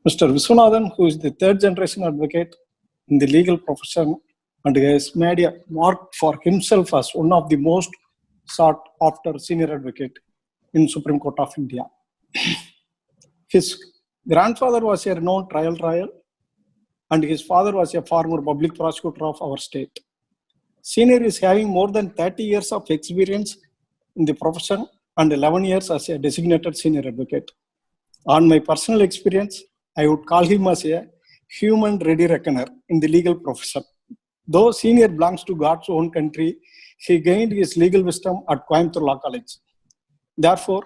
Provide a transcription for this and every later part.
Mr. Viswanathan, who is the third generation advocate in the legal profession and has made a mark for himself as one of the most sought after senior advocate in Supreme Court of India. His grandfather was a renowned trial lawyer and his father was a former public prosecutor of our state. Senior is having more than 30 years of experience in the profession and 11 years as a designated senior advocate. On my personal experience, I would call him as a human ready reckoner in the legal profession. Though Senior belongs to God's own country, he gained his legal wisdom at Coimbatore Law College. Therefore,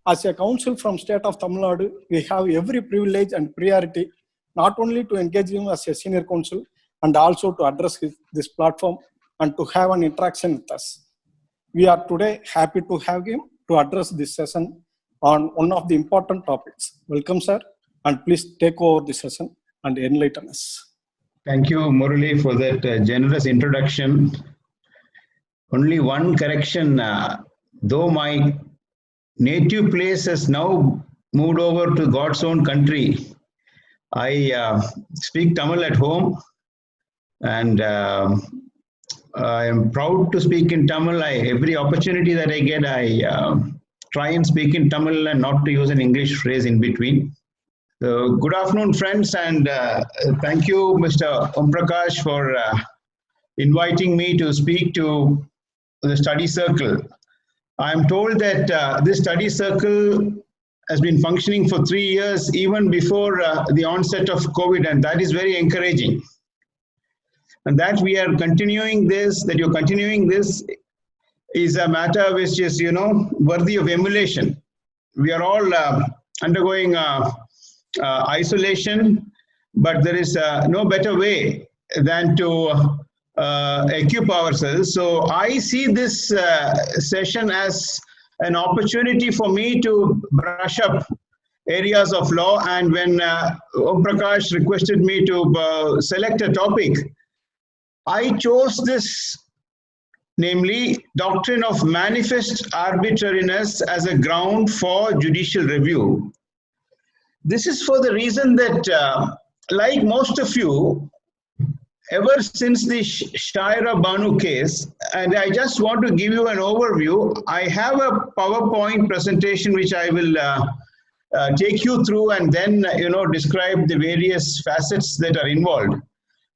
as a counsel from state of Tamil Nadu, we have every privilege and priority not only to engage him as a senior counsel and also to address this platform and to have an interaction with us. We are today happy to have him to address this session on one of the important topics. Welcome, sir, and please take over the session and enlighten us. Thank you, Murali, for that generous introduction. Only one correction, though my native place has now moved over to God's own country, I speak Tamil at home, and I am proud to speak in Tamil. Every opportunity that I get, I try and speak in Tamil and not to use an English phrase in between. So, good afternoon, friends, and thank you, Mr. Om Prakash, for inviting me to speak to the study circle. I am told that this study circle has been functioning for 3 years, even before the onset of COVID, and that is very encouraging. And that we are continuing this, that you're continuing this, is a matter which is, worthy of emulation. We are all undergoing isolation, but there is no better way than to equip ourselves. So I see this session as an opportunity for me to brush up areas of law. And when Om Prakash requested me to select a topic, I chose this, namely doctrine of manifest arbitrariness as a ground for judicial review. This is for the reason that, like most of you, ever since the Shaira Banu case, and I just want to give you an overview, I have a PowerPoint presentation which I will take you through and then, describe the various facets that are involved.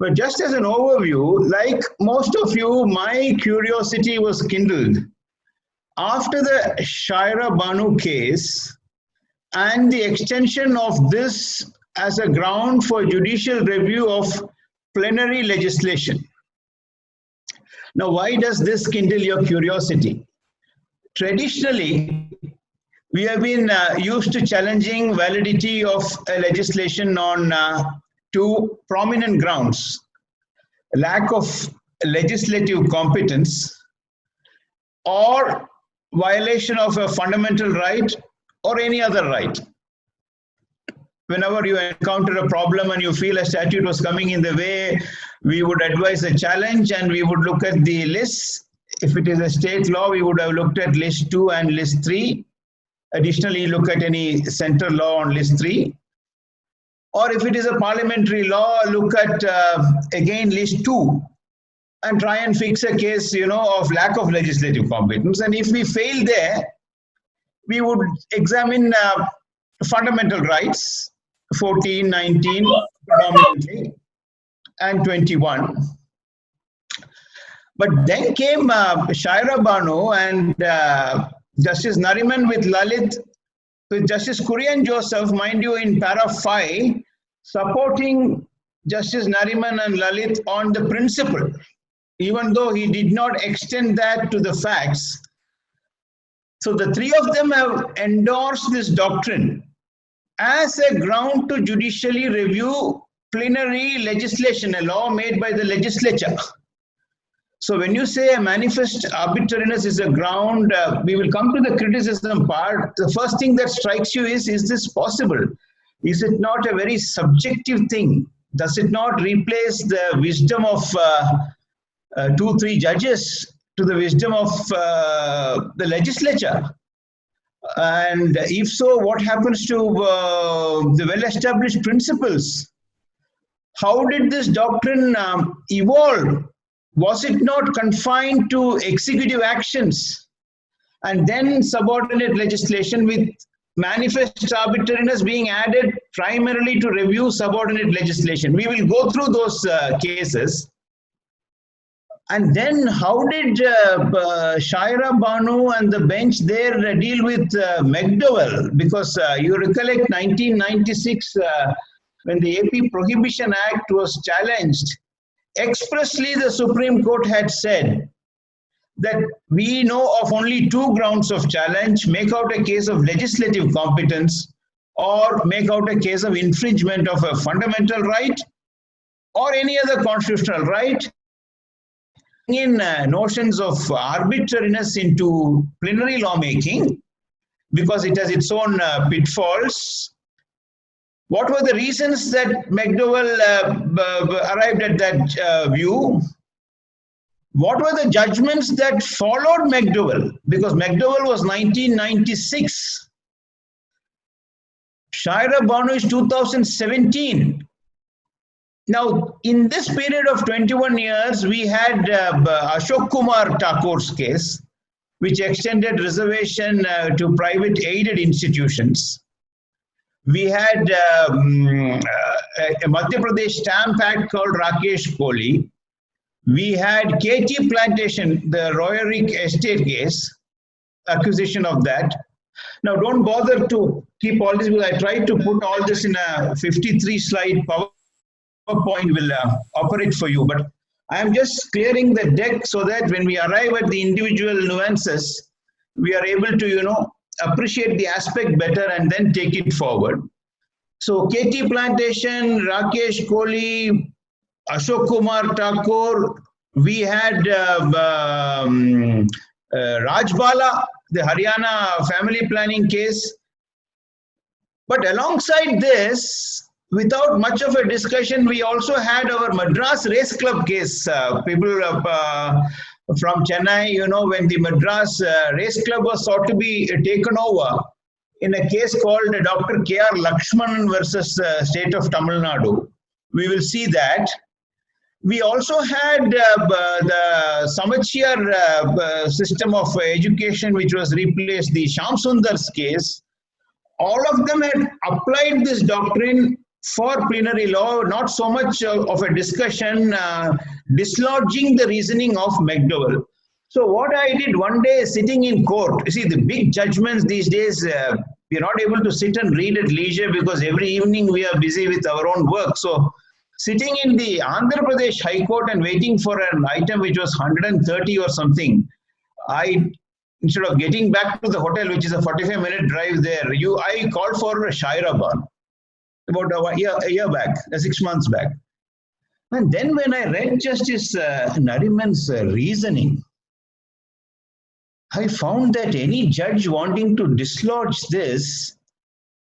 But just as an overview, like most of you, my curiosity was kindled after the Shaira Banu case and the extension of this as a ground for judicial review of plenary legislation. Now, why does this kindle your curiosity? Traditionally, we have been used to challenging validity of a legislation on two prominent grounds: lack of legislative competence or violation of a fundamental right or any other right. Whenever you encounter a problem and you feel a statute was coming in the way, we would advise a challenge and we would look at the lists. If it is a state law, we would have looked at list 2 and list 3. Additionally, look at any central law on list 3. Or if it is a parliamentary law, look at again list 2 and try and fix a case, of lack of legislative competence. And if we fail there, we would examine fundamental rights, 14, 19 predominantly, and 21. But then came Shaira Banu and Justice Nariman with Lalit, with Justice Kurian Joseph, mind you, in para 5, supporting Justice Nariman and Lalit on the principle, even though he did not extend that to the facts. So the three of them have endorsed this doctrine as a ground to judicially review plenary legislation, a law made by the legislature. So when you say a manifest arbitrariness is a ground, we will come to the criticism part. The first thing that strikes you is this possible? Is it not a very subjective thing? Does it not replace the wisdom of 2-3 judges to the wisdom of the legislature? And if so, what happens to the well-established principles? How did this doctrine evolve? Was it not confined to executive actions and then subordinate legislation, with manifest arbitrariness being added primarily to review subordinate legislation? We will go through those cases. And then how did Shaira Banu and the bench there deal with McDowell? Because you recollect 1996, when the AP Prohibition Act was challenged, expressly the Supreme Court had said that we know of only two grounds of challenge: make out a case of legislative competence, or make out a case of infringement of a fundamental right or any other constitutional right. In notions of arbitrariness into plenary lawmaking, because it has its own pitfalls. What were the reasons that McDowell arrived at that view? What were the judgments that followed McDowell? Because McDowell was 1996. Shaira Banu is 2017. Now, in this period of 21 years, we had Ashok Kumar Thakur's case, which extended reservation to private aided institutions. We had a Madhya Pradesh Stamp Act called Rakesh Kohli. We had KT Plantation, the Royerick Estate case, acquisition of that. Now, don't bother to keep all this, because I tried to put all this in a 53-slide PowerPoint will operate for you. But I am just clearing the deck so that when we arrive at the individual nuances, we are able to, appreciate the aspect better and then take it forward. So KT Plantation, Rakesh Kohli, Ashok Kumar Thakur, we had Rajbala, the Haryana family planning case. But alongside this, without much of a discussion, we also had our Madras Race Club case. People from Chennai, when the Madras Race Club was thought to be taken over in a case called Dr. K.R. Lakshman versus State of Tamil Nadu. We will see that. We also had the Samachiyar system of education, which was replaced, the Shyam Sundar's case. All of them had applied this doctrine for plenary law, not so much of a discussion dislodging the reasoning of McDowell. So what I did one day sitting in court, you see the big judgments these days, we are not able to sit and read at leisure because every evening we are busy with our own work. So sitting in the Andhra Pradesh High Court and waiting for an item which was 130 or something, instead of getting back to the hotel, which is a 45-minute drive there, I called for Shaira Banu about a year back, 6 months back. And then when I read Justice Nariman's reasoning, I found that any judge wanting to dislodge this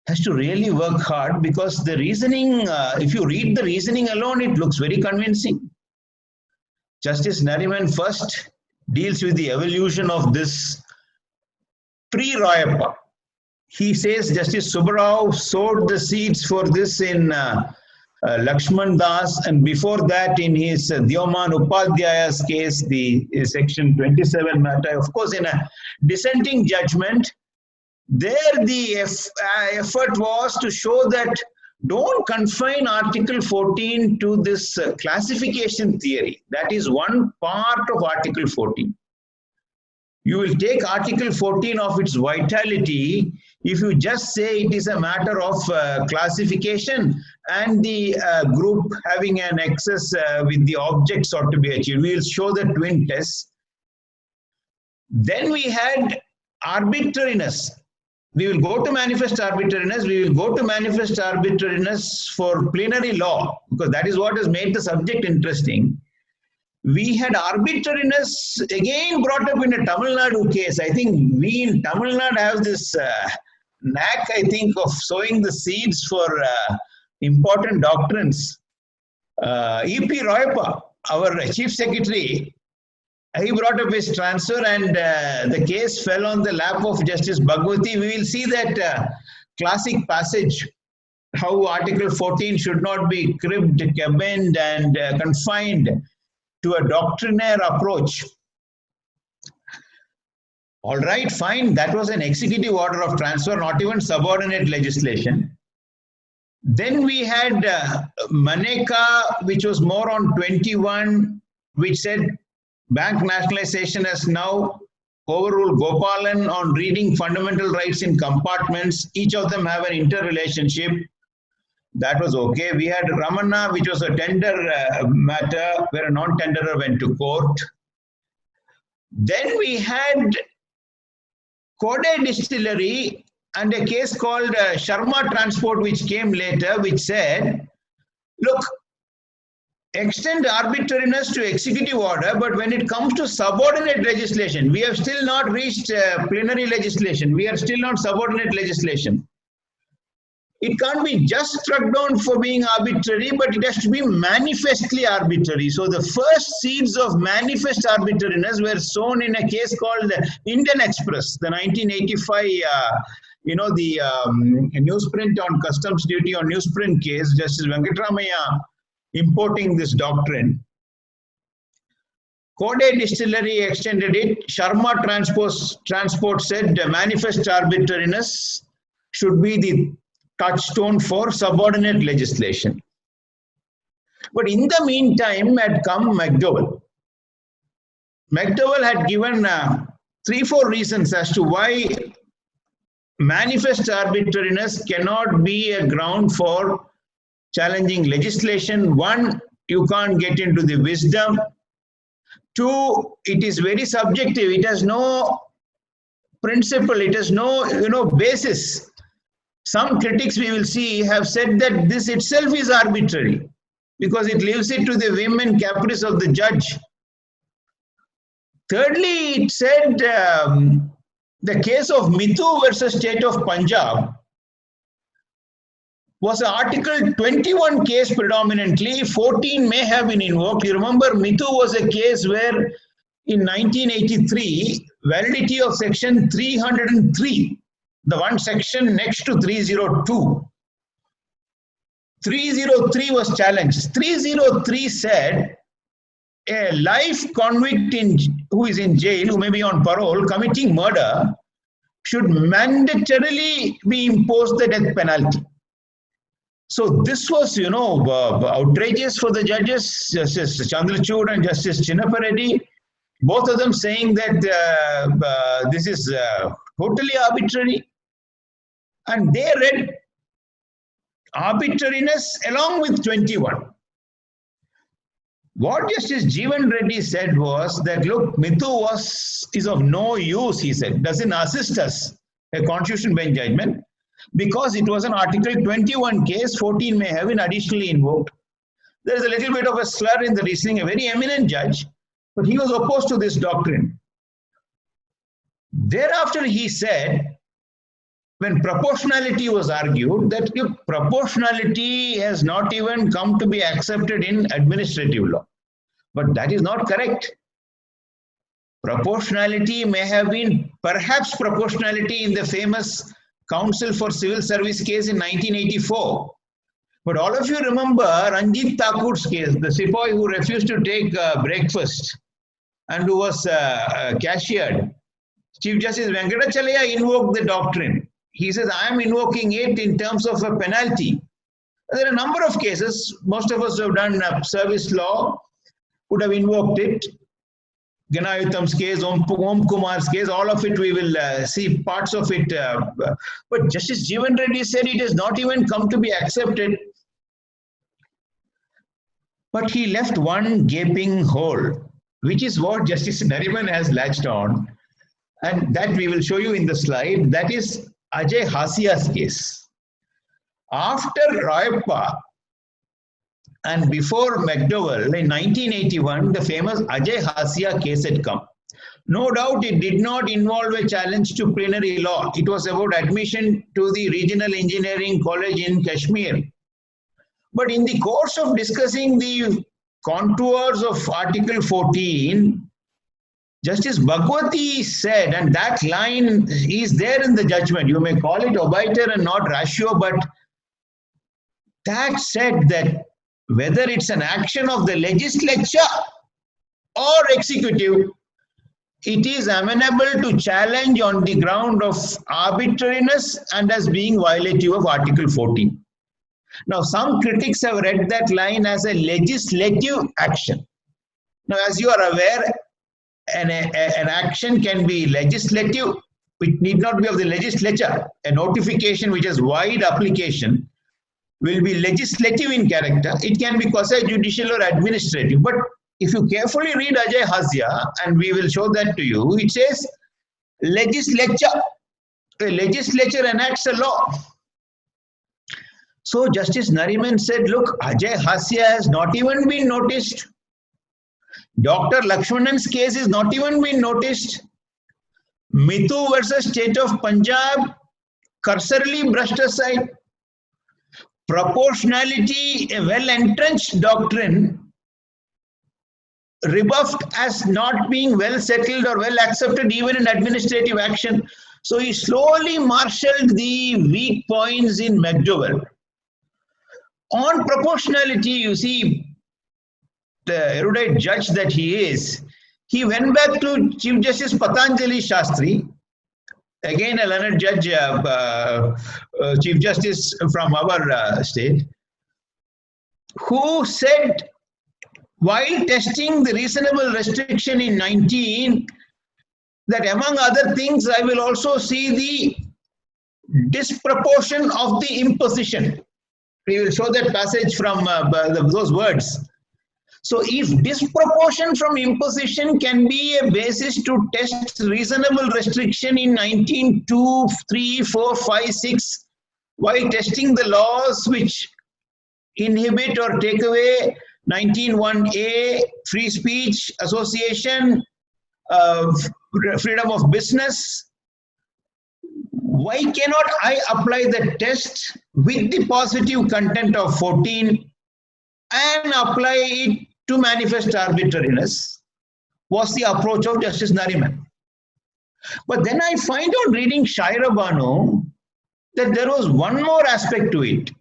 has to really work hard, because the reasoning, if you read the reasoning alone, it looks very convincing. Justice Nariman first deals with the evolution of this pre-Royappa. He says Justice Subbarao sowed the seeds for this in Lakshman Das, and before that in his Dioman Upadhyaya's case, the section 27 matter. Of course, in a dissenting judgment, there the effort was to show that don't confine Article 14 to this classification theory. That is one part of Article 14. You will take Article 14 of its vitality if you just say it is a matter of classification and the group having an excess with the objects ought to be achieved. We will show the twin tests. Then we had arbitrariness. We will go to manifest arbitrariness. We will go to manifest arbitrariness for plenary law, because that is what has made the subject interesting. We had arbitrariness again brought up in a Tamil Nadu case. I think we in Tamil Nadu have this knack, I think, of sowing the seeds for important doctrines. E.P. Royappa, our chief secretary, he brought up his transfer, and the case fell on the lap of Justice Bhagwati. We will see that classic passage, how Article 14 should not be cribbed, cabined, and confined to a doctrinaire approach. All right, fine. That was an executive order of transfer, not even subordinate legislation. Then we had Maneka, which was more on 21, which said bank nationalization has now overruled Gopalan on reading fundamental rights in compartments. Each of them have an interrelationship. That was okay. We had Ramana, which was a tender matter where a non-tenderer went to court. Then we had Kode Distillery and a case called Sharma Transport, which came later, which said, look, extend arbitrariness to executive order, but when it comes to subordinate legislation, we have still not reached plenary legislation. We are still not subordinate legislation. It can't be just struck down for being arbitrary, but it has to be manifestly arbitrary. So the first seeds of manifest arbitrariness were sown in a case called Indian Express, the 1985, the newsprint on customs duty on newsprint case, Justice Venkatramaya importing this doctrine. Kode Distillery extended it. Sharma Transport said manifest arbitrariness should be the touchstone for subordinate legislation. But in the meantime had come McDowell. McDowell had given 3-4 reasons as to why manifest arbitrariness cannot be a ground for challenging legislation. 1, you can't get into the wisdom. 2, it is very subjective. It has no principle. It has no basis. Some critics we will see have said that this itself is arbitrary because it leaves it to the whim and caprice of the judge. Thirdly, it said the case of Mithu versus State of Punjab was an Article 21 case predominantly. 14 may have been invoked. You remember, Mithu was a case where in 1983, validity of section 303, the one section next to 302. 303 was challenged. 303 said a life convict who is in jail, who may be on parole, committing murder, should mandatorily be imposed the death penalty. So this was, outrageous for the judges, Justice Chandrachud and Justice Chinnapareddy, both of them saying that this is totally arbitrary. And they read arbitrariness along with 21. What Justice Jeevan Reddy said was that, look, Mithu is of no use, he said, doesn't assist us, a constitution bench judgment, because it was an Article 21 case. 14 may have been additionally invoked. There is a little bit of a slur in the reasoning, a very eminent judge, but he was opposed to this doctrine. Thereafter, he said, when proportionality was argued, that proportionality has not even come to be accepted in administrative law. But that is not correct. Proportionality may have been perhaps proportionality in the famous Council for Civil Service case in 1984. But all of you remember Ranjit Thakur's case, the sepoy who refused to take breakfast and who was cashiered. Chief Justice Venkatachalaya invoked the doctrine. He says, I am invoking it in terms of a penalty. There are a number of cases. Most of us who have done service law would have invoked it. Ganayutham's case, Om Kumar's case, all of it we will see parts of it. But Justice Jeevan Reddy said it has not even come to be accepted. But he left one gaping hole, which is what Justice Nariman has latched on. And that we will show you in the slide. That is Ajay Hasia's case. After Rayappa and before McDowell, in 1981, the famous Ajay Hasia case had come. No doubt it did not involve a challenge to plenary law. It was about admission to the Regional Engineering College in Kashmir. But in the course of discussing the contours of Article 14, Justice Bhagwati said, and that line is there in the judgment. You may call it obiter and not ratio, but that said that whether it's an action of the legislature or executive, it is amenable to challenge on the ground of arbitrariness and as being violative of Article 14. Now, some critics have read that line as a legislative action. Now, as you are aware, an action can be legislative, it need not be of the legislature. A notification which has wide application will be legislative in character. It can be quasi-judicial or administrative. But if you carefully read Ajay Hasya, and we will show that to you, it says legislature. A legislature enacts a law. So Justice Nariman said, look, Ajay Hasya has not even been noticed. Dr. Lakshmanan's case is not even been noticed. Mithu versus State of Punjab, cursorily brushed aside. Proportionality, a well-entrenched doctrine, rebuffed as not being well settled or well accepted even in administrative action. So he slowly marshaled the weak points in McDowell. On proportionality, you see, the erudite judge that he is, he went back to Chief Justice Patanjali Shastri, again a learned judge, Chief Justice from our state, who said, while testing the reasonable restriction in 19, that among other things, I will also see the disproportion of the imposition. We will show that passage from those words. So if disproportion from imposition can be a basis to test reasonable restriction in 19, 2, 3, 4, 5, 6, while testing the laws which inhibit or take away 19(1)(a), free speech, association, freedom of business, why cannot I apply the test with the positive content of 14 and apply it to manifest arbitrariness? Was the approach of Justice Nariman. But then I find out reading Shaira Banu that there was one more aspect to it.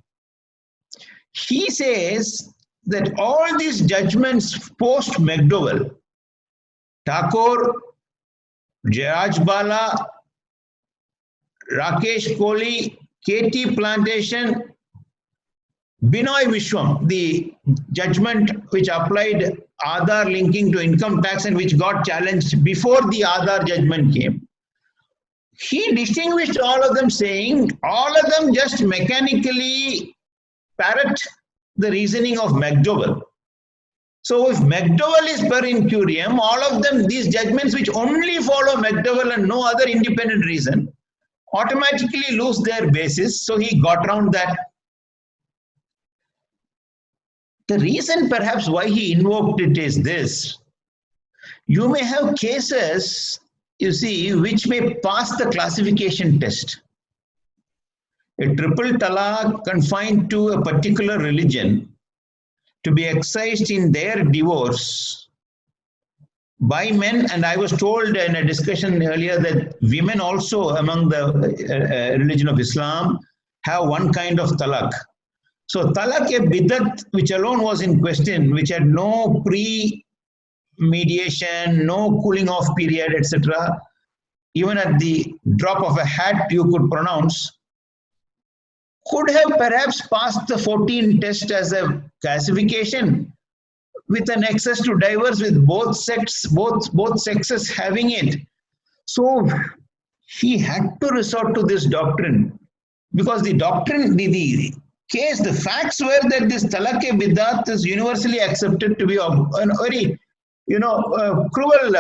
He says that all these judgments post McDowell, Thakur, Jayaraj Bala, Rakesh Kohli, KT Plantation, Binoy Vishwam, the judgment which applied Aadhaar linking to income tax and which got challenged before the Aadhaar judgment came. He distinguished all of them, saying all of them just mechanically parrot the reasoning of McDowell. So if McDowell is per incuriam, all of them, these judgments which only follow McDowell and no other independent reason, automatically lose their basis. So he got around that. The reason perhaps why he invoked it is this. You may have cases, you see, which may pass the classification test. A triple talaq confined to a particular religion to be excised in their divorce by men, and I was told in a discussion earlier that women also among the religion of Islam have one kind of talaq. So talaq-e-bidat, which alone was in question, which had no pre-mediation, no cooling off period, etc. Even at the drop of a hat you could pronounce, could have perhaps passed the 14 test as a classification with an access to divorce with both sexes having it. So he had to resort to this doctrine because the doctrine, the case, the facts were that this talaq-e-bidat is universally accepted to be a very, cruel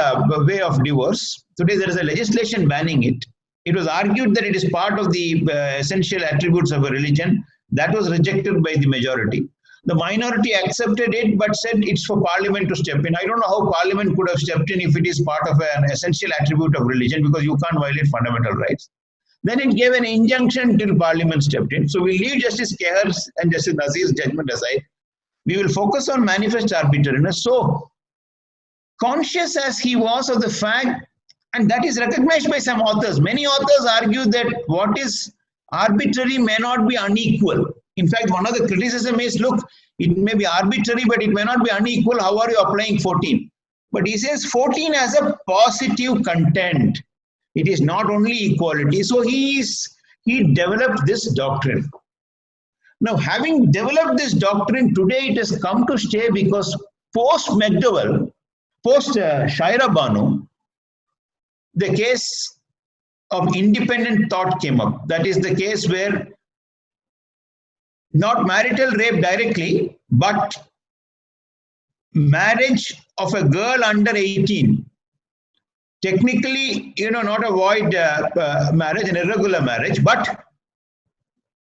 way of divorce. Today there is a legislation banning it. It was argued that it is part of the essential attributes of a religion. That was rejected by the majority. The minority accepted it but said it's for Parliament to step in. I don't know how Parliament could have stepped in if it is part of an essential attribute of religion because you can't violate fundamental rights. Then it gave an injunction till Parliament stepped in. So we leave Justice Kehar's and Justice Nazir's judgment aside. We will focus on manifest arbitrariness. So conscious as he was of the fact, and that is recognized by some authors. Many authors argue that what is arbitrary may not be unequal. In fact, one of the criticism is, look, it may be arbitrary, but it may not be unequal. How are you applying 14? But he says 14 has a positive content. It is not only equality. So he developed this doctrine. Now, having developed this doctrine, today it has come to stay because post McDowell, post Shaira Banu, the case of independent thought came up. That is the case where not marital rape directly, but marriage of a girl under 18. Technically, not a void marriage, an irregular marriage, but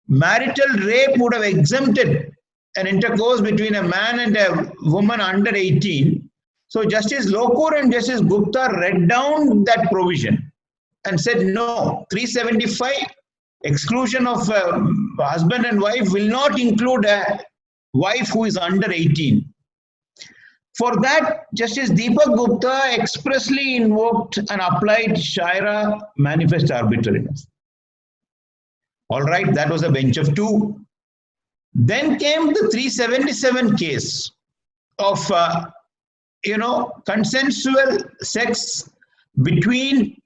marital rape would have exempted an intercourse between a man and a woman under 18. So Justice Lokur and Justice Gupta read down that provision and said, no, 375, exclusion of husband and wife will not include a wife who is under 18. For that, Justice Deepak Gupta expressly invoked and applied Shaira manifest arbitrariness. All right, that was a bench of two. Then came the 377 case of, consensual sex between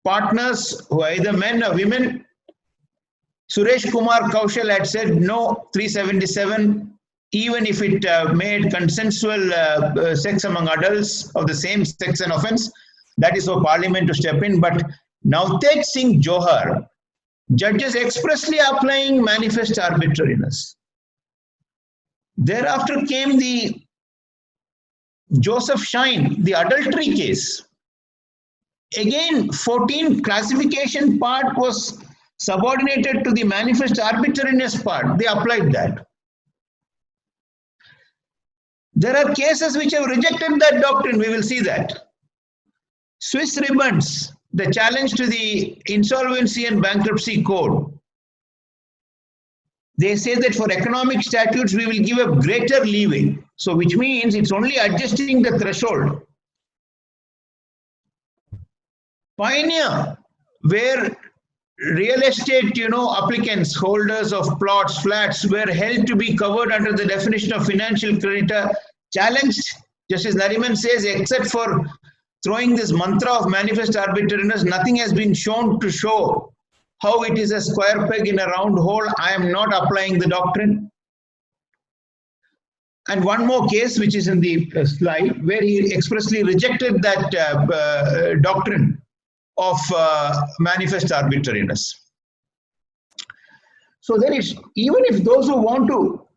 partners who are either men or women. Suresh Kumar Kaushal had said no, 377, even if it made consensual sex among adults of the same sex an offense. That is for Parliament to step in. But Navtej Singh Johar, judges expressly applying manifest arbitrariness. Thereafter came the Joseph Shine, the adultery case. Again, 14 classification part was subordinated to the manifest arbitrariness part. They applied that. There are cases which have rejected that doctrine. We will see that. Swiss Ribbons, the challenge to the Insolvency and Bankruptcy Code. They say that for economic statutes, we will give a greater leeway. So which means it's only adjusting the threshold. Pioneer, where real estate, applicants, holders of plots, flats were held to be covered under the definition of financial creditor, challenged. Justice Nariman says, except for throwing this mantra of manifest arbitrariness, nothing has been shown to show how it is a square peg in a round hole. I am not applying the doctrine. And one more case, which is in the slide, where he expressly rejected that doctrine of manifest arbitrariness. So there is, even if those who want to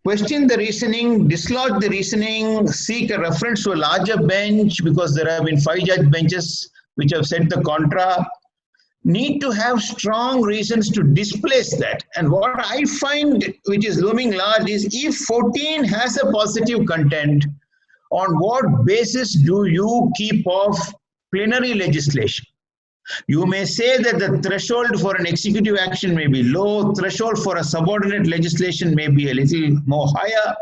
question the reasoning, dislodge the reasoning, seek a reference to a larger bench, because there have been 5 judge benches which have said the contra, need to have strong reasons to displace that. And what I find which is looming large is, if 14 has a positive content, on what basis do you keep off plenary legislation? You may say that the threshold for an executive action may be low, threshold for a subordinate legislation may be a little more higher,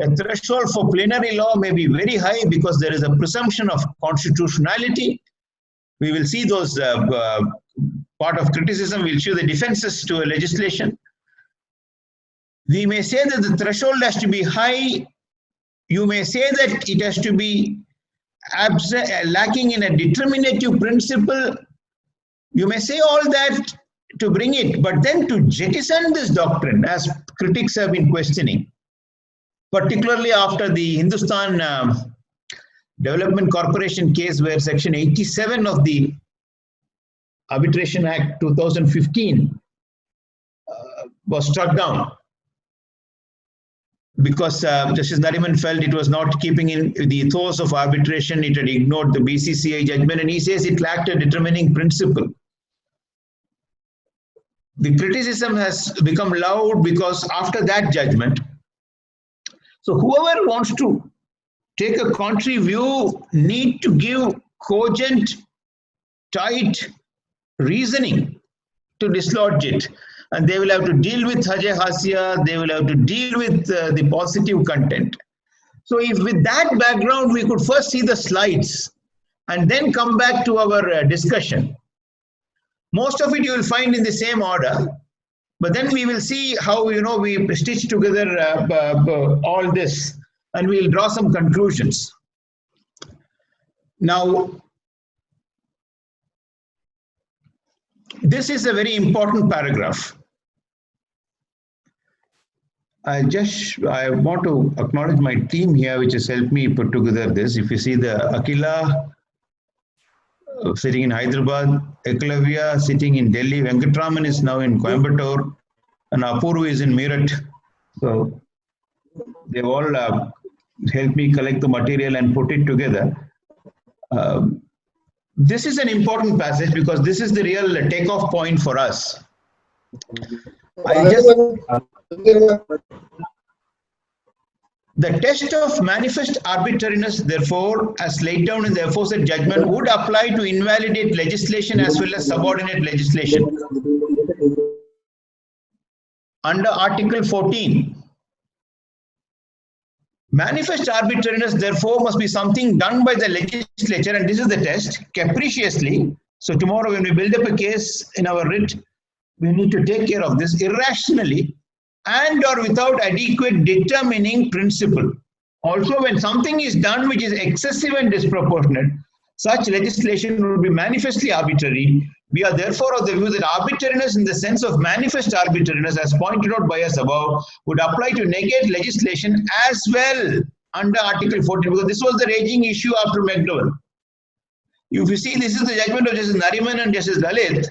a threshold for plenary law may be very high because there is a presumption of constitutionality. We will see those part of criticism. We'll show the defenses to a legislation. We may say that the threshold has to be high. You may say that it has to be lacking in a determinative principle. You may say all that to bring it, but then to jettison this doctrine, as critics have been questioning, particularly after the Hindustan Development Corporation case, where Section 87 of the Arbitration Act 2015 was struck down because Justice Nariman felt it was not keeping in the ethos of arbitration. It had ignored the BCCI judgment, and he says it lacked a determining principle. The criticism has become loud because after that judgment, so whoever wants to take a contrary view need to give cogent, tight reasoning to dislodge it. And they will have to deal with Hajay Hasya, they will have to deal with the positive content. So if with that background, we could first see the slides and then come back to our discussion. Most of it you will find in the same order, but then we will see how, we stitch together all this, and we'll draw some conclusions. Now, this is a very important paragraph. I want to acknowledge my team here, which has helped me put together this. If you see the Akila sitting in Hyderabad, Eklavya sitting in Delhi, Venkatraman is now in Coimbatore, and Apurva is in Meerut. So they've all helped me collect the material and put it together. This is an important passage because this is the real takeoff point for us. The test of manifest arbitrariness, therefore, as laid down in the aforesaid judgment, would apply to invalidate legislation as well as subordinate legislation. Under Article 14, manifest arbitrariness, therefore, must be something done by the legislature, and this is the test, capriciously. So tomorrow when we build up a case in our writ, we need to take care of this, irrationally and or without adequate determining principle. Also, when something is done which is excessive and disproportionate, such legislation will be manifestly arbitrary. We are therefore of the view that arbitrariness in the sense of manifest arbitrariness, as pointed out by us above, would apply to negate legislation as well under Article 14, because this was the raging issue after McDowell. If you see, this is the judgment of Justice Nariman and Justice Lalit.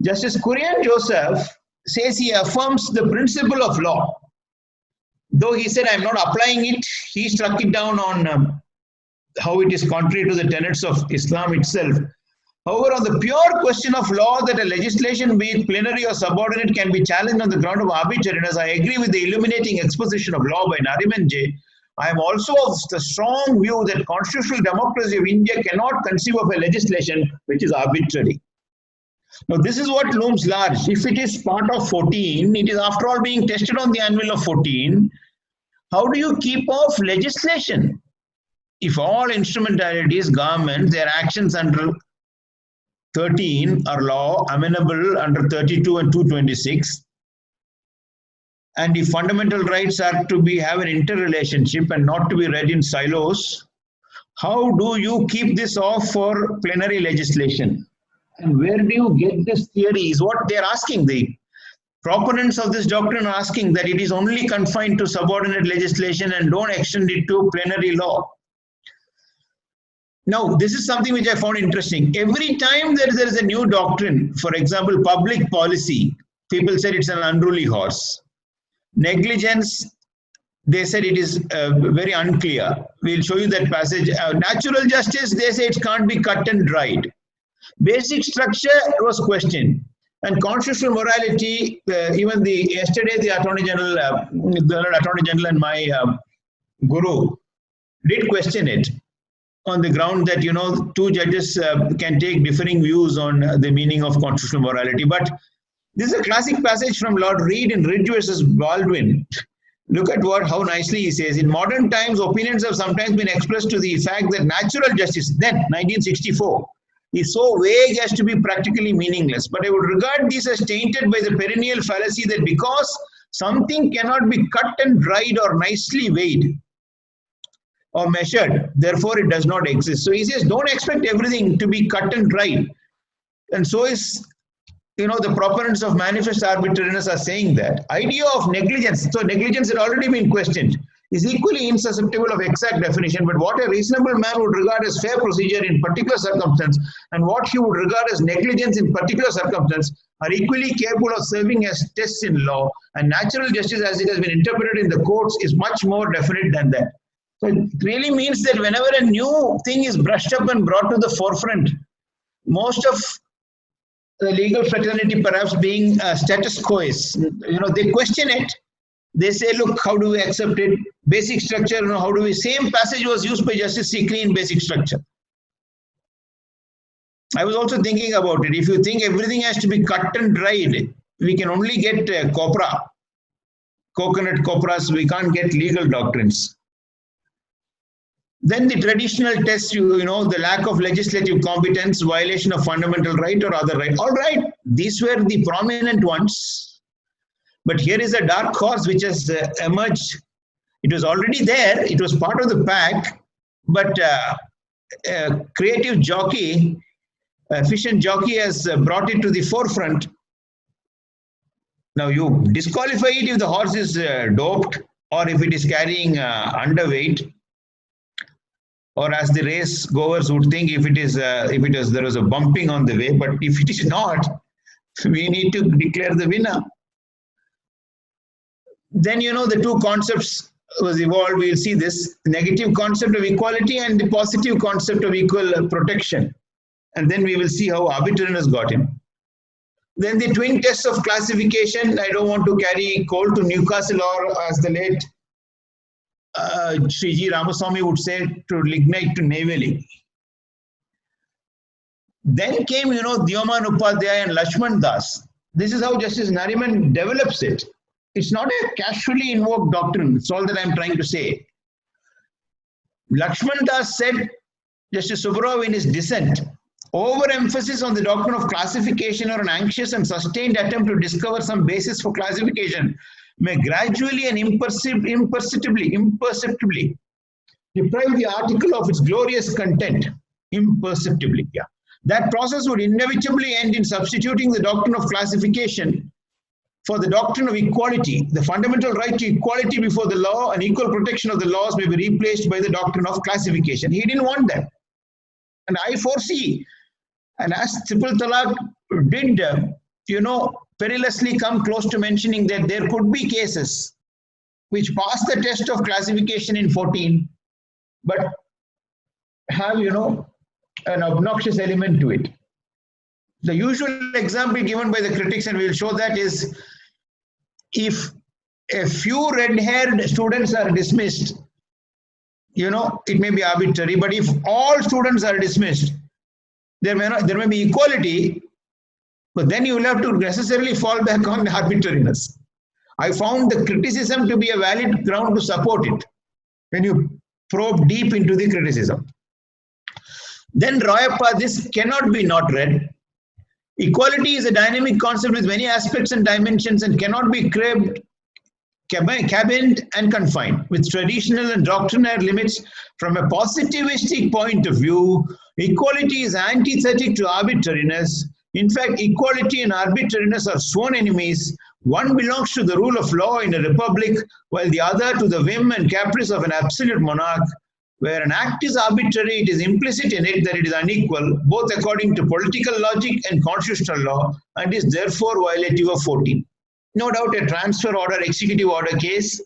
Justice Kurian Joseph says he affirms the principle of law. Though he said, I'm not applying it, he struck it down on how it is contrary to the tenets of Islam itself. However, on the pure question of law that a legislation, be it plenary or subordinate, can be challenged on the ground of arbitrariness, I agree with the illuminating exposition of law by Nariman J. I am also of the strong view that constitutional democracy of India cannot conceive of a legislation which is arbitrary. Now, this is what looms large. If it is part of 14, it is after all being tested on the anvil of 14. How do you keep off legislation? If all instrumentalities, government, their actions under 13 are law, amenable under 32 and 226, and if fundamental rights are to have an interrelationship and not to be read in silos, how do you keep this off for plenary legislation? And where do you get this theory is what they are asking. The proponents of this doctrine are asking that it is only confined to subordinate legislation and don't extend it to plenary law. Now, this is something which I found interesting. Every time there is a new doctrine, for example, public policy, people said it's an unruly horse. Negligence, they said it is very unclear. We'll show you that passage. Natural justice, they say it can't be cut and dried. Basic structure was questioned. And constitutional morality, even yesterday the Attorney General, and my guru did question it on the ground that, two judges can take differing views on the meaning of constitutional morality. But this is a classic passage from Lord Reed in Ridge versus Baldwin. Look at how nicely he says, in modern times, opinions have sometimes been expressed to the fact that natural justice, then 1964, is so vague as to be practically meaningless. But I would regard this as tainted by the perennial fallacy that because something cannot be cut and dried or nicely weighed or measured, therefore it does not exist. So he says, don't expect everything to be cut and dried. And so is, the proponents of manifest arbitrariness are saying that. Idea of negligence, so negligence had already been questioned, is equally insusceptible of exact definition, but what a reasonable man would regard as fair procedure in particular circumstance and what he would regard as negligence in particular circumstance are equally capable of serving as tests in law, and natural justice as it has been interpreted in the courts is much more definite than that. So it really means that whenever a new thing is brushed up and brought to the forefront, most of the legal fraternity perhaps being status quo is, they question it. They say, look, how do we accept it? Basic structure, how do we? Same passage was used by Justice Sikri in basic structure. I was also thinking about it. If you think everything has to be cut and dried, we can only get copra, coconut copras. We can't get legal doctrines. Then the traditional tests, you know, the lack of legislative competence, violation of fundamental right or other right. All right, these were the prominent ones. But here is a dark horse which has emerged. It was already there. It was part of the pack. But creative jockey, efficient jockey has brought it to the forefront. Now you disqualify it if the horse is doped or if it is carrying underweight, or as the race goers would think, if there was a bumping on the way. But if it is not, we need to declare the winner. Then, you know, the two concepts was evolved. We will see this negative concept of equality and the positive concept of equal protection. And then we will see how arbitrariness got in. Then the twin tests of classification. I don't want to carry coal to Newcastle, or as the late Sri G. Ramaswamy would say, to lignite to navally. Then came, you know, Dhyoman Upadhyaya and Lakshman Das. This is how Justice Nariman develops it. It's not a casually invoked doctrine. It's all that I'm trying to say. Lakshman Das said, Justice Subbarao in his dissent, overemphasis on the doctrine of classification or an anxious and sustained attempt to discover some basis for classification may gradually and imperceptibly deprive the article of its glorious content. Imperceptibly, yeah. That process would inevitably end in substituting the doctrine of classification for the doctrine of equality. The fundamental right to equality before the law and equal protection of the laws may be replaced by the doctrine of classification. He didn't want that. And I foresee, and as Triple Talaq did, you know, perilously come close to mentioning that there could be cases which pass the test of classification in 14, but have, you know, an obnoxious element to it. The usual example given by the critics, and we will show that, is if a few red-haired students are dismissed, you know, it may be arbitrary, but if all students are dismissed, there may be equality, but then you will have to necessarily fall back on arbitrariness. I found the criticism to be a valid ground to support it when you probe deep into the criticism. Then Royappa, this cannot be not read. Equality is a dynamic concept with many aspects and dimensions and cannot be cabined and confined. With traditional and doctrinaire limits, from a positivistic point of view, equality is antithetic to arbitrariness. In fact, equality and arbitrariness are sworn enemies. One belongs to the rule of law in a republic, while the other to the whim and caprice of an absolute monarch. Where an act is arbitrary, it is implicit in it that it is unequal, both according to political logic and constitutional law, and is therefore violative of 14. No doubt a transfer order, executive order case,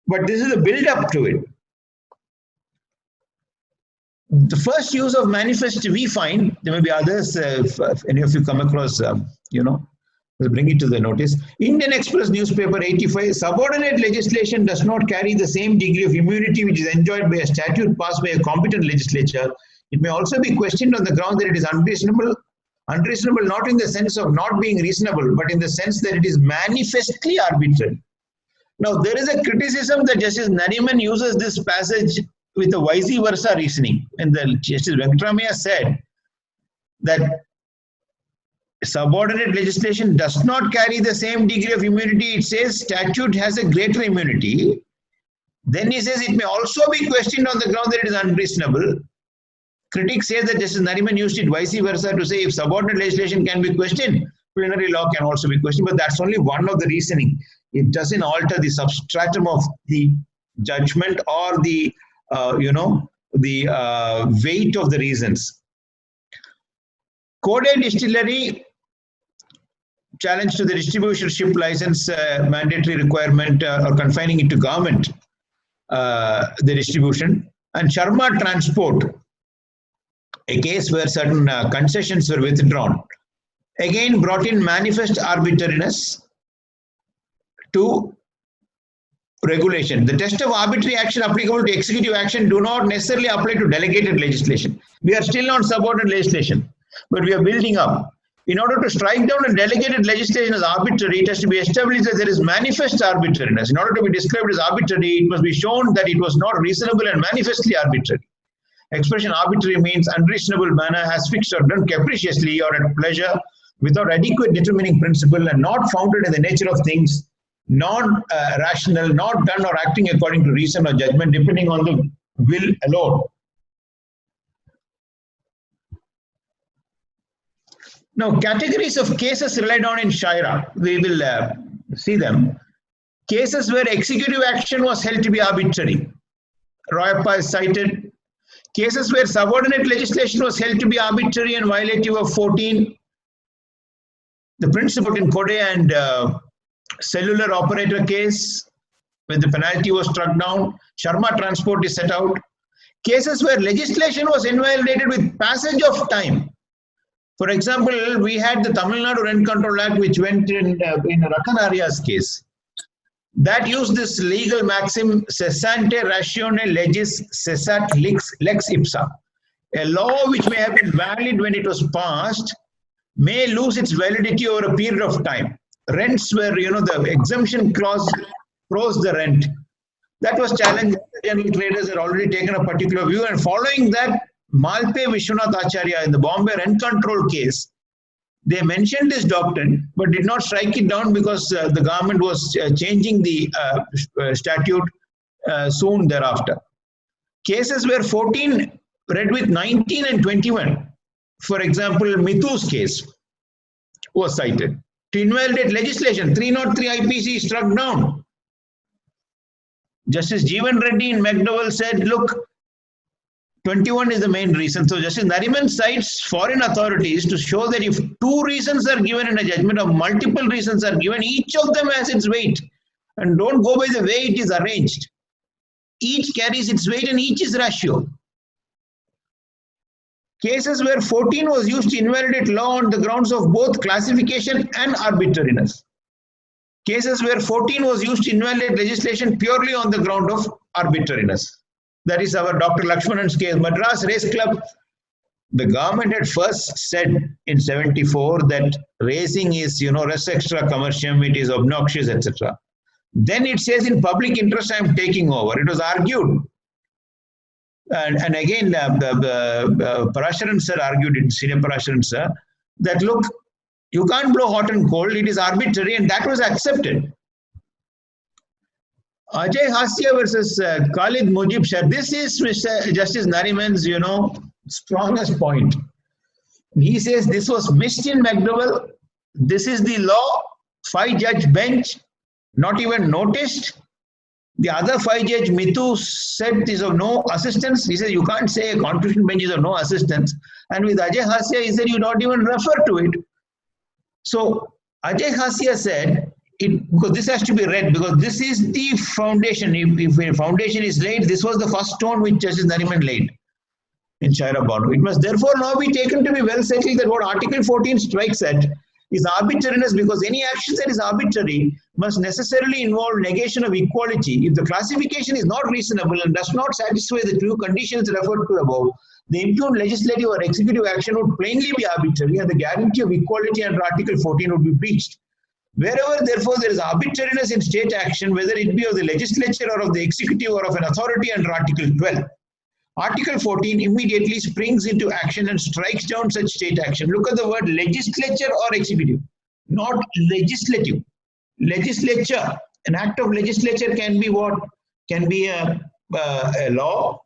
but this is a build-up to it. The first use of manifest we find, there may be others, if any of you come across, you know, we'll bring it to the notice. Indian Express newspaper 85, subordinate legislation does not carry the same degree of immunity which is enjoyed by a statute passed by a competent legislature. It may also be questioned on the ground that it is unreasonable not in the sense of not being reasonable, but in the sense that it is manifestly arbitrary. Now, there is a criticism that Justice Nariman uses this passage with a vice versa reasoning. And the Justice Venkatramaiah said that subordinate legislation does not carry the same degree of immunity. It says statute has a greater immunity. Then he says it may also be questioned on the ground that it is unreasonable. Critics say that Justice Nariman used it vice versa to say if subordinate legislation can be questioned, plenary law can also be questioned, but that's only one of the reasoning. It doesn't alter the substratum of the judgment or the, weight of the reasons. Code Distillery challenge to the distributorship license mandatory requirement or confining it to government, the distribution, and Sharma Transport, a case where certain concessions were withdrawn, again brought in manifest arbitrariness to regulation. The test of arbitrary action applicable to executive action do not necessarily apply to delegated legislation. We are still on subordinate legislation, but we are building up. In order to strike down a delegated legislation as arbitrary, it has to be established that there is manifest arbitrariness. In order to be described as arbitrary, it must be shown that it was not reasonable and manifestly arbitrary. Expression arbitrary means unreasonable manner, as fixed or done capriciously or at pleasure, without adequate determining principle, and not founded in the nature of things, not rational, not done or acting according to reason or judgment, depending on the will alone. Now, categories of cases relied on in Shaira, we will see them. Cases where executive action was held to be arbitrary. Royappa is cited. Cases where subordinate legislation was held to be arbitrary and violative of 14. The principle in Code and cellular operator case, when the penalty was struck down. Sharma Transport is set out. Cases where legislation was invalidated with passage of time. For example, we had the Tamil Nadu Rent Control Act, which went in Rakan Arya's case. That used this legal maxim, cessante ratione legis cessat lex ipsa. A law which may have been valid when it was passed may lose its validity over a period of time. Rents were, the exemption clause froze the rent. That was challenged. General traders had already taken a particular view, and following that, Malpe Vishwanath Acharya in the Bombay Rent Control case, they mentioned this doctrine but did not strike it down because the government was changing the statute soon thereafter. Cases where 14 read with 19 and 21, for example, Mithu's case was cited. To invalidate legislation, 303 IPC struck down. Justice Jeevan Reddy in McDowell said, look, 21 is the main reason. So Justice Nariman cites foreign authorities to show that if two reasons are given in a judgment or multiple reasons are given, each of them has its weight. And don't go by the way it is arranged. Each carries its weight and each is ratio. Cases where 14 was used to invalidate law on the grounds of both classification and arbitrariness. Cases where 14 was used to invalidate legislation purely on the ground of arbitrariness. That is our Dr. Lakshmanan's case. Madras Race Club, the government had first said in 74 that racing is, res extra commercium, it is obnoxious, etc. Then it says in public interest, I am taking over. It was argued. And again, Parasharan sir argued it, Senior Parasharan sir, that look, you can't blow hot and cold, it is arbitrary, and that was accepted. Ajay Hasya versus Khalid Mujib Shah. This is Mr. Justice Nariman's, strongest point. He says this was missed in McDowell. This is the law. 5-judge bench, not even noticed. The other 5-judge Mithu said is of no assistance. He said you can't say a constitutional bench is of no assistance. And with Ajay Hasya, he said you don't even refer to it. So Ajay Hasya said, because this has to be read, because this is the foundation. If a foundation is laid, this was the first stone which Justice Nariman laid in Shaira Banu. It must therefore now be taken to be well settled that what Article 14 strikes at is arbitrariness, because any action that is arbitrary must necessarily involve negation of equality. If the classification is not reasonable and does not satisfy the two conditions referred to above, the impugned legislative or executive action would plainly be arbitrary and the guarantee of equality under Article 14 would be breached. Wherever, therefore, there is arbitrariness in state action, whether it be of the legislature or of the executive or of an authority under Article 12, Article 14 immediately springs into action and strikes down such state action. Look at the word legislature or executive, not legislative. Legislature, an act of legislature can be what? Can be a law.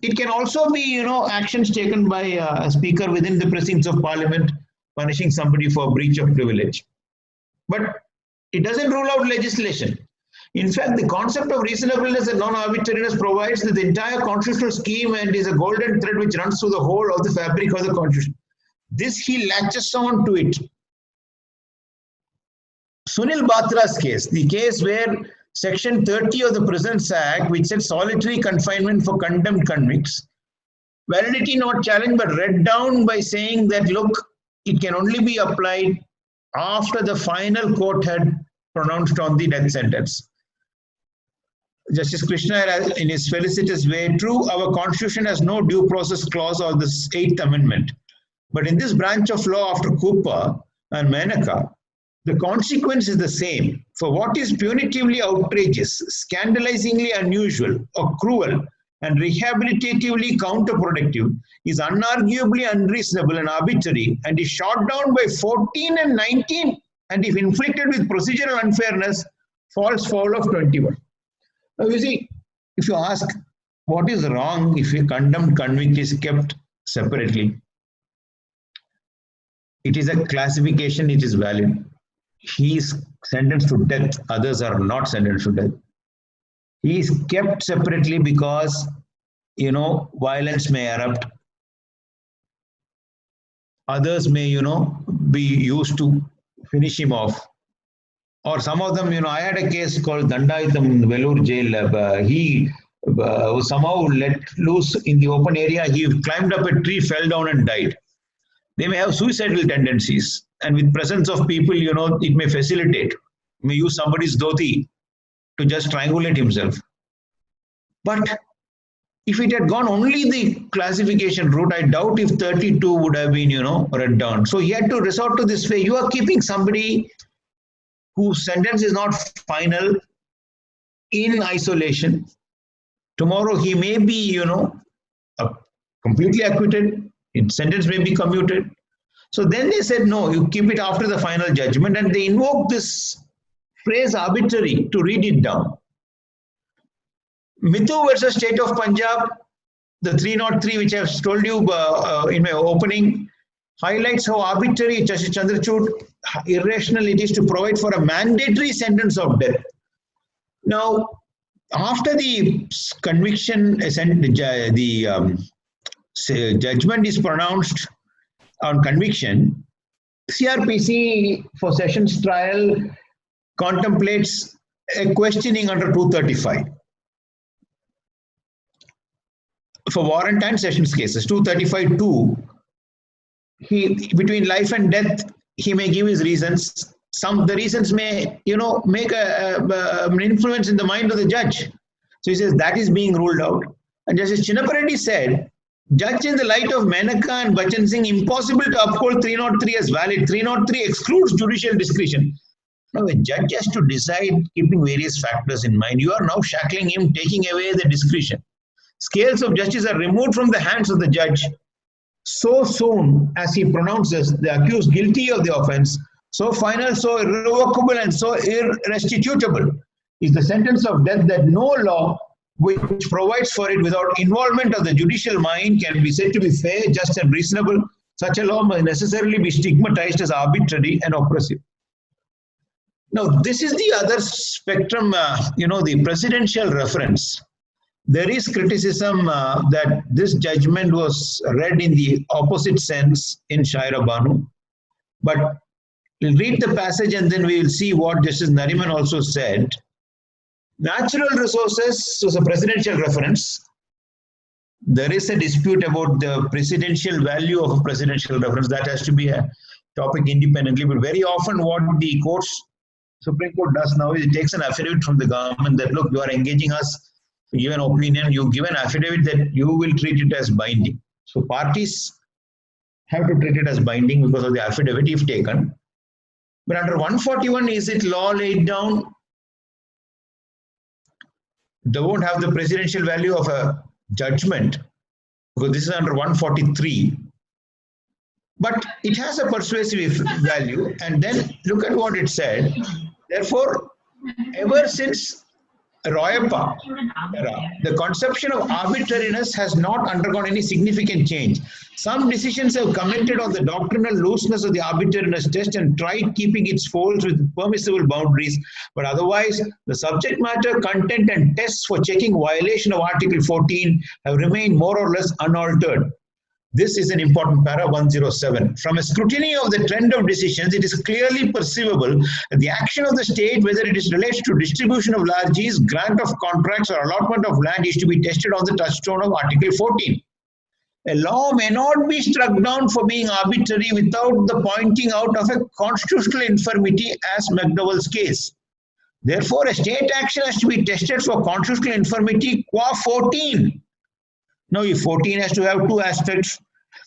It can also be, actions taken by a speaker within the precincts of parliament, punishing somebody for breach of privilege. But it doesn't rule out legislation. In fact, the concept of reasonableness and non-arbitrariness provides that the entire constitutional scheme and is a golden thread which runs through the whole of the fabric of the constitution. This he latches on to it. Sunil Batra's case, the case where Section 30 of the Prisons Act, which said solitary confinement for condemned convicts, validity not challenged but read down by saying that, look, it can only be applied after the final court had pronounced on the death sentence. Justice Krishna, in his felicitous way, true, our constitution has no due process clause or the 8th Amendment. But in this branch of law after Cooper and Menaka, the consequence is the same. For what is punitively outrageous, scandalizingly unusual, or cruel, and rehabilitatively counterproductive is unarguably unreasonable and arbitrary, and is shot down by 14 and 19, and if inflicted with procedural unfairness, falls foul of 21. Now you see, if you ask what is wrong if a condemned convict is kept separately, it is a classification, it is valid. He is sentenced to death, others are not sentenced to death. He is kept separately because, violence may erupt. Others may, be used to finish him off. Or some of them, I had a case called Dandaitam in Vellore jail. He was somehow let loose in the open area. He climbed up a tree, fell down and died. They may have suicidal tendencies. And with presence of people, it may facilitate. May use somebody's dhoti to just triangulate himself. But if it had gone only the classification route, I doubt if 32 would have been, read down. So he had to resort to this way. You are keeping somebody whose sentence is not final in isolation. Tomorrow he may be, completely acquitted. His sentence may be commuted. So then they said, no, you keep it after the final judgment, and they invoke this phrase arbitrary to read it down. Mithu versus State of Punjab, the 303, which I have told you in my opening, highlights how arbitrary Justice Chandrachud, irrational it is to provide for a mandatory sentence of death. Now, after the conviction, the judgment is pronounced on conviction, CRPC for Sessions trial contemplates a questioning under 235. For warrant and Sessions cases, 235(2), between life and death, he may give his reasons. The reasons may, make an influence in the mind of the judge. So he says that is being ruled out. And Justice Chinnapareddy said, judge in the light of Menaka and Bachan Singh, impossible to uphold 303 as valid. 303 excludes judicial discretion. Now, a judge has to decide, keeping various factors in mind. You are now shackling him, taking away the discretion. Scales of justice are removed from the hands of the judge so soon as he pronounces the accused guilty of the offense. So final, so irrevocable, and so irrestitutable is the sentence of death that no law which provides for it without involvement of the judicial mind can be said to be fair, just, and reasonable. Such a law must necessarily be stigmatized as arbitrary and oppressive. Now, this is the other spectrum, the presidential reference. There is criticism that this judgment was read in the opposite sense in Shaira Banu. But we'll read the passage and then we will see what Justice Nariman also said. Natural resources was a presidential reference. There is a dispute about the presidential value of a presidential reference. That has to be a topic independently. But very often what the Supreme Court does now is it takes an affidavit from the government that, look, you are engaging us to give an opinion. You give an affidavit that you will treat it as binding. So parties have to treat it as binding because of the affidavit if taken. But under 141, is it law laid down? They won't have the presidential value of a judgment because this is under 143. But it has a persuasive value. And then look at what it said. Therefore, ever since Royappa era, the conception of arbitrariness has not undergone any significant change. Some decisions have commented on the doctrinal looseness of the arbitrariness test and tried keeping its folds with permissible boundaries, but otherwise, the subject matter, content, and tests for checking violation of Article 14 have remained more or less unaltered. This is an important para 107. From a scrutiny of the trend of decisions, it is clearly perceivable that the action of the state, whether it is related to distribution of largesse, grant of contracts, or allotment of land, is to be tested on the touchstone of Article 14. A law may not be struck down for being arbitrary without the pointing out of a constitutional infirmity, as McDowell's case. Therefore, a state action has to be tested for constitutional infirmity qua 14. Now, if 14 has to have two aspects,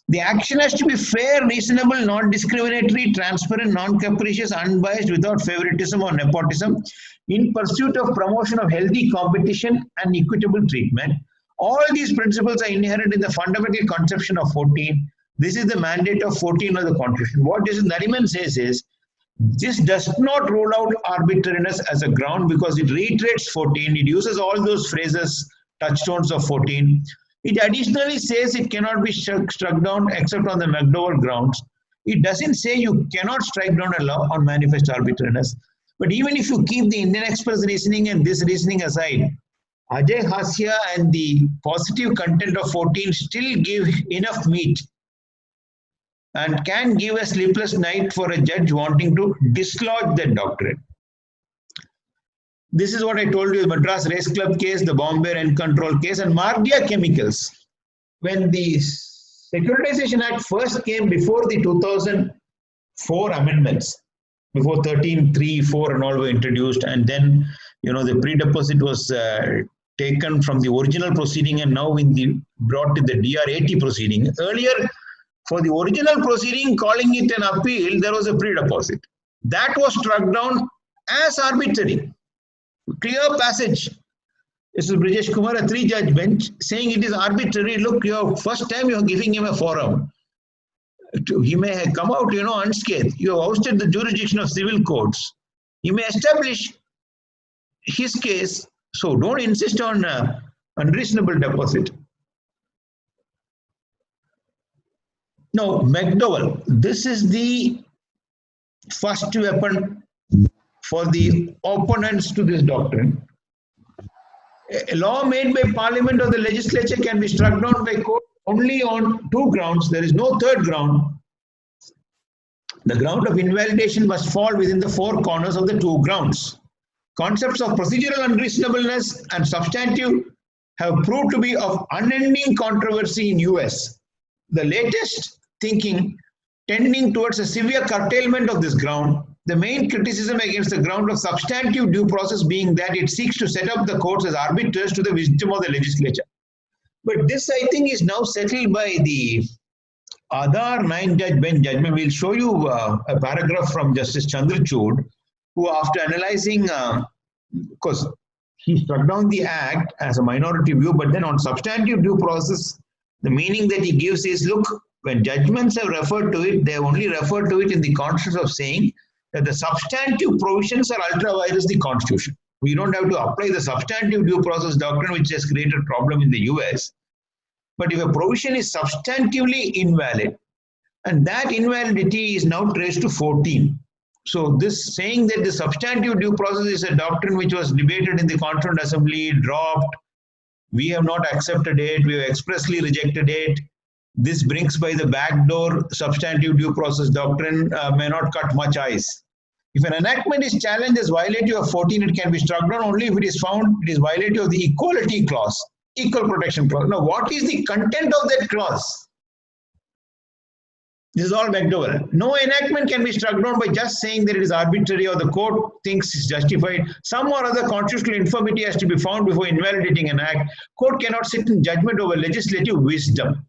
The action has to be fair, reasonable, non-discriminatory, transparent, non-capricious, unbiased, without favoritism or nepotism, in pursuit of promotion of healthy competition and equitable treatment. All these principles are inherent in the fundamental conception of 14. This is the mandate of 14 of the Constitution. What Justice Nariman says is, this does not rule out arbitrariness as a ground because it reiterates 14. It uses all those phrases, touchstones of 14. It additionally says it cannot be struck down except on the McDowell grounds. It doesn't say you cannot strike down a law on manifest arbitrariness. But even if you keep the Indian Express reasoning and this reasoning aside, Ajay Hasya and the positive content of 14 still give enough meat and can give a sleepless night for a judge wanting to dislodge that doctrine. This is what I told you, the Madras Race Club case, the Bombay Rent Control case, and Mardia Chemicals. When the Securitization Act first came before the 2004 amendments, before 13(3), 4 and all were introduced, and then, you know, the pre-deposit was taken from the original proceeding and now brought to the DR80 proceeding. Earlier, for the original proceeding, calling it an appeal, there was a pre-deposit. That was struck down as arbitrary. Clear passage. This is Brijesh Kumar, a 3-judge bench, saying it is arbitrary. Look, first time you are giving him a forum. He may have come out, unscathed. You have ousted the jurisdiction of civil courts. He may establish his case. So don't insist on unreasonable deposit. Now, McDowell, this is the first weapon for the opponents to this doctrine. A law made by Parliament or the legislature can be struck down by court only on 2 grounds. There is no third ground. The ground of invalidation must fall within the 4 corners of the 2 grounds. Concepts of procedural unreasonableness and substantive have proved to be of unending controversy in US. The latest thinking tending towards a severe curtailment of this ground. The main criticism against the ground of substantive due process being that it seeks to set up the courts as arbiters to the wisdom of the legislature. But this, I think, is now settled by the Aadhar 9-judge bench judgment. We'll show you a paragraph from Justice Chandrachud, who, after analyzing, because he struck down the act as a minority view, but then on substantive due process, the meaning that he gives is, look, when judgments have referred to it, they have only referred to it in the context of saying that the substantive provisions are ultra vires the Constitution. We don't have to apply the substantive due process doctrine, which has created problem in the US. But if a provision is substantively invalid, and that invalidity is now traced to 14. So this saying that the substantive due process is a doctrine which was debated in the Constituent Assembly, dropped, we have not accepted it, we have expressly rejected it. This brings by the back door substantive due process doctrine may not cut much ice. If an enactment is challenged as violative of 14, it can be struck down only if it is found it is violative of the equality clause, equal protection clause. Now, what is the content of that clause? This is all McDowell. No enactment can be struck down by just saying that it is arbitrary or the court thinks it's justified. Some or other constitutional infirmity has to be found before invalidating an act. Court cannot sit in judgment over legislative wisdom.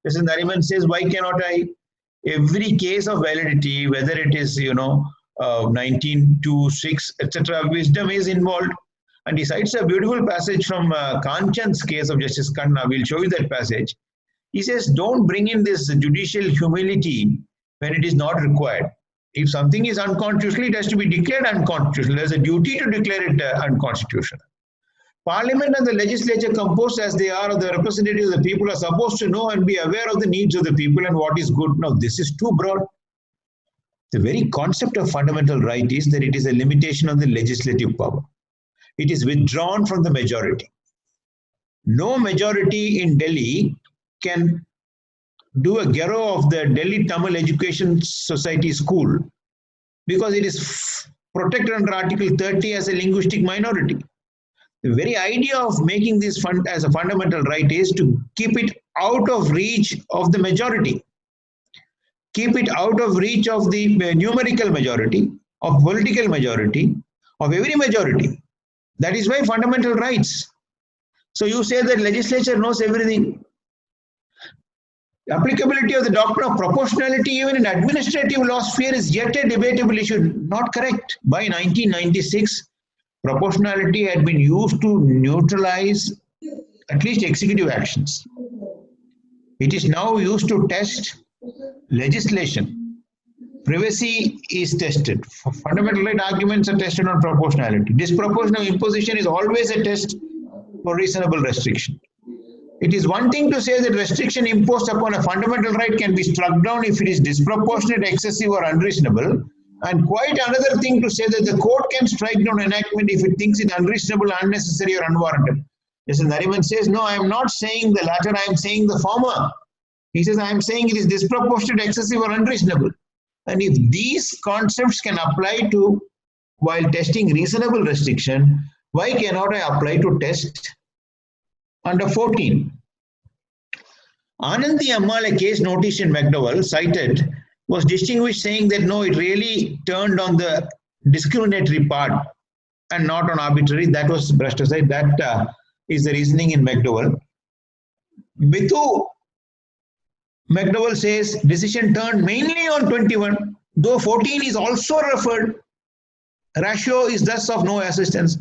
Justice Nariman says, why cannot I? Every case of validity, whether it is, 1926, etc., wisdom is involved. And he cites a beautiful passage from Kanchan's case of Justice Khanna. We'll show you that passage. He says, don't bring in this judicial humility when it is not required. If something is unconstitutional, it has to be declared unconstitutional. There's a duty to declare it unconstitutional. Parliament and the legislature, composed as they are of the representatives of the people, are supposed to know and be aware of the needs of the people and what is good. Now, this is too broad. The very concept of fundamental right is that it is a limitation on the legislative power. It is withdrawn from the majority. No majority in Delhi can do a gero of the Delhi Tamil Education Society school because it is protected under Article 30 as a linguistic minority. The very idea of making this as a fundamental right is to keep it out of reach of the majority. Keep it out of reach of the numerical majority, of political majority, of every majority. That is why fundamental rights. So you say that legislature knows everything. Applicability of the doctrine of proportionality even in administrative law sphere is yet a debatable issue. Not correct. By 1996, proportionality had been used to neutralize at least executive actions. It is now used to test legislation. Privacy is tested. Fundamental right arguments are tested on proportionality. Disproportionate imposition is always a test for reasonable restriction. It is one thing to say that restriction imposed upon a fundamental right can be struck down if it is disproportionate, excessive, or unreasonable, and quite another thing to say that the court can strike down enactment if it thinks it unreasonable, unnecessary, or unwarranted. Justice Nariman says, no, I am not saying the latter, I am saying the former. He says, I am saying it is disproportionate, excessive, or unreasonable. And if these concepts can apply to while testing reasonable restriction, why cannot I apply to test under 14? Anandi Ammal, a case noticed in McDowell, cited, was distinguished, saying that no, it really turned on the discriminatory part and not on arbitrary. That was brushed aside. That is the reasoning in McDowell. Bittu McDowell says decision turned mainly on 21, though 14 is also referred. Ratio is thus of no assistance.